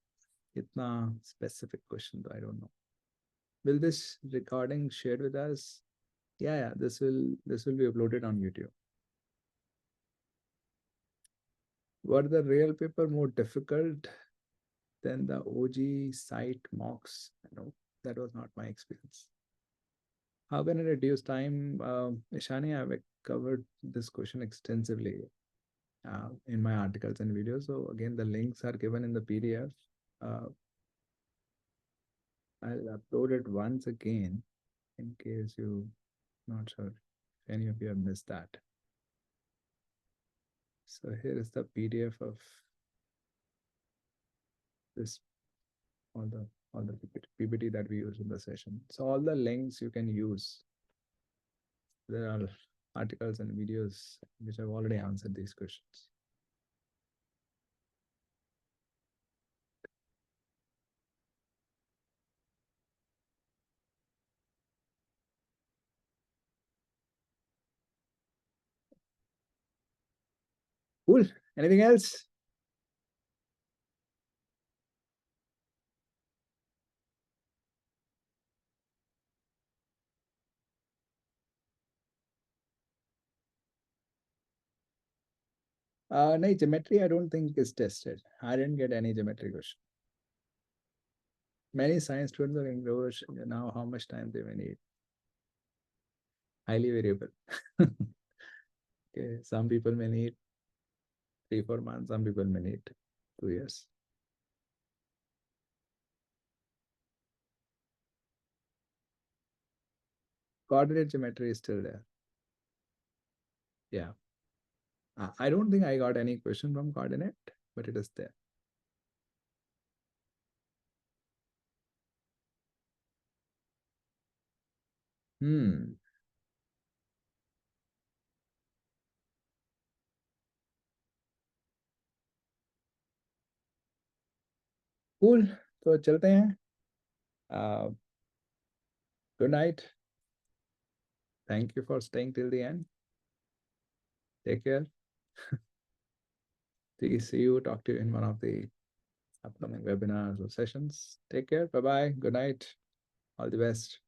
Itna specific question though, I don't know. Will this recording shared with us? Yeah, this will be uploaded on YouTube. Were the real paper more difficult than the OG site mocks? No, that was not my experience. How can I reduce time? Ishani, I've covered this question extensively in my articles and videos. So again, the links are given in the PDF. Uh, I'll upload it once again in case you're not sure if any of you have missed that. So here is the PDF of this, all the PPT that we use in the session. So all the links you can use. There are articles and videos which have already answered these questions. Cool. Anything else? No, geometry I don't think is tested. I didn't get any geometry question. Many science students are engrossed now how much time they may need. Highly variable. Okay, some people may need 3-4 months, some people may need 2 years. Coordinate geometry is still there. Yeah. I don't think I got any question from coordinate, but it is there. Hmm. Cool. तो चलते हैं. Uh, Good night. Thank you for staying till the end. Take care. See you. Talk to you in one of the upcoming webinars or sessions. Take care. Bye bye. Good night. All the best.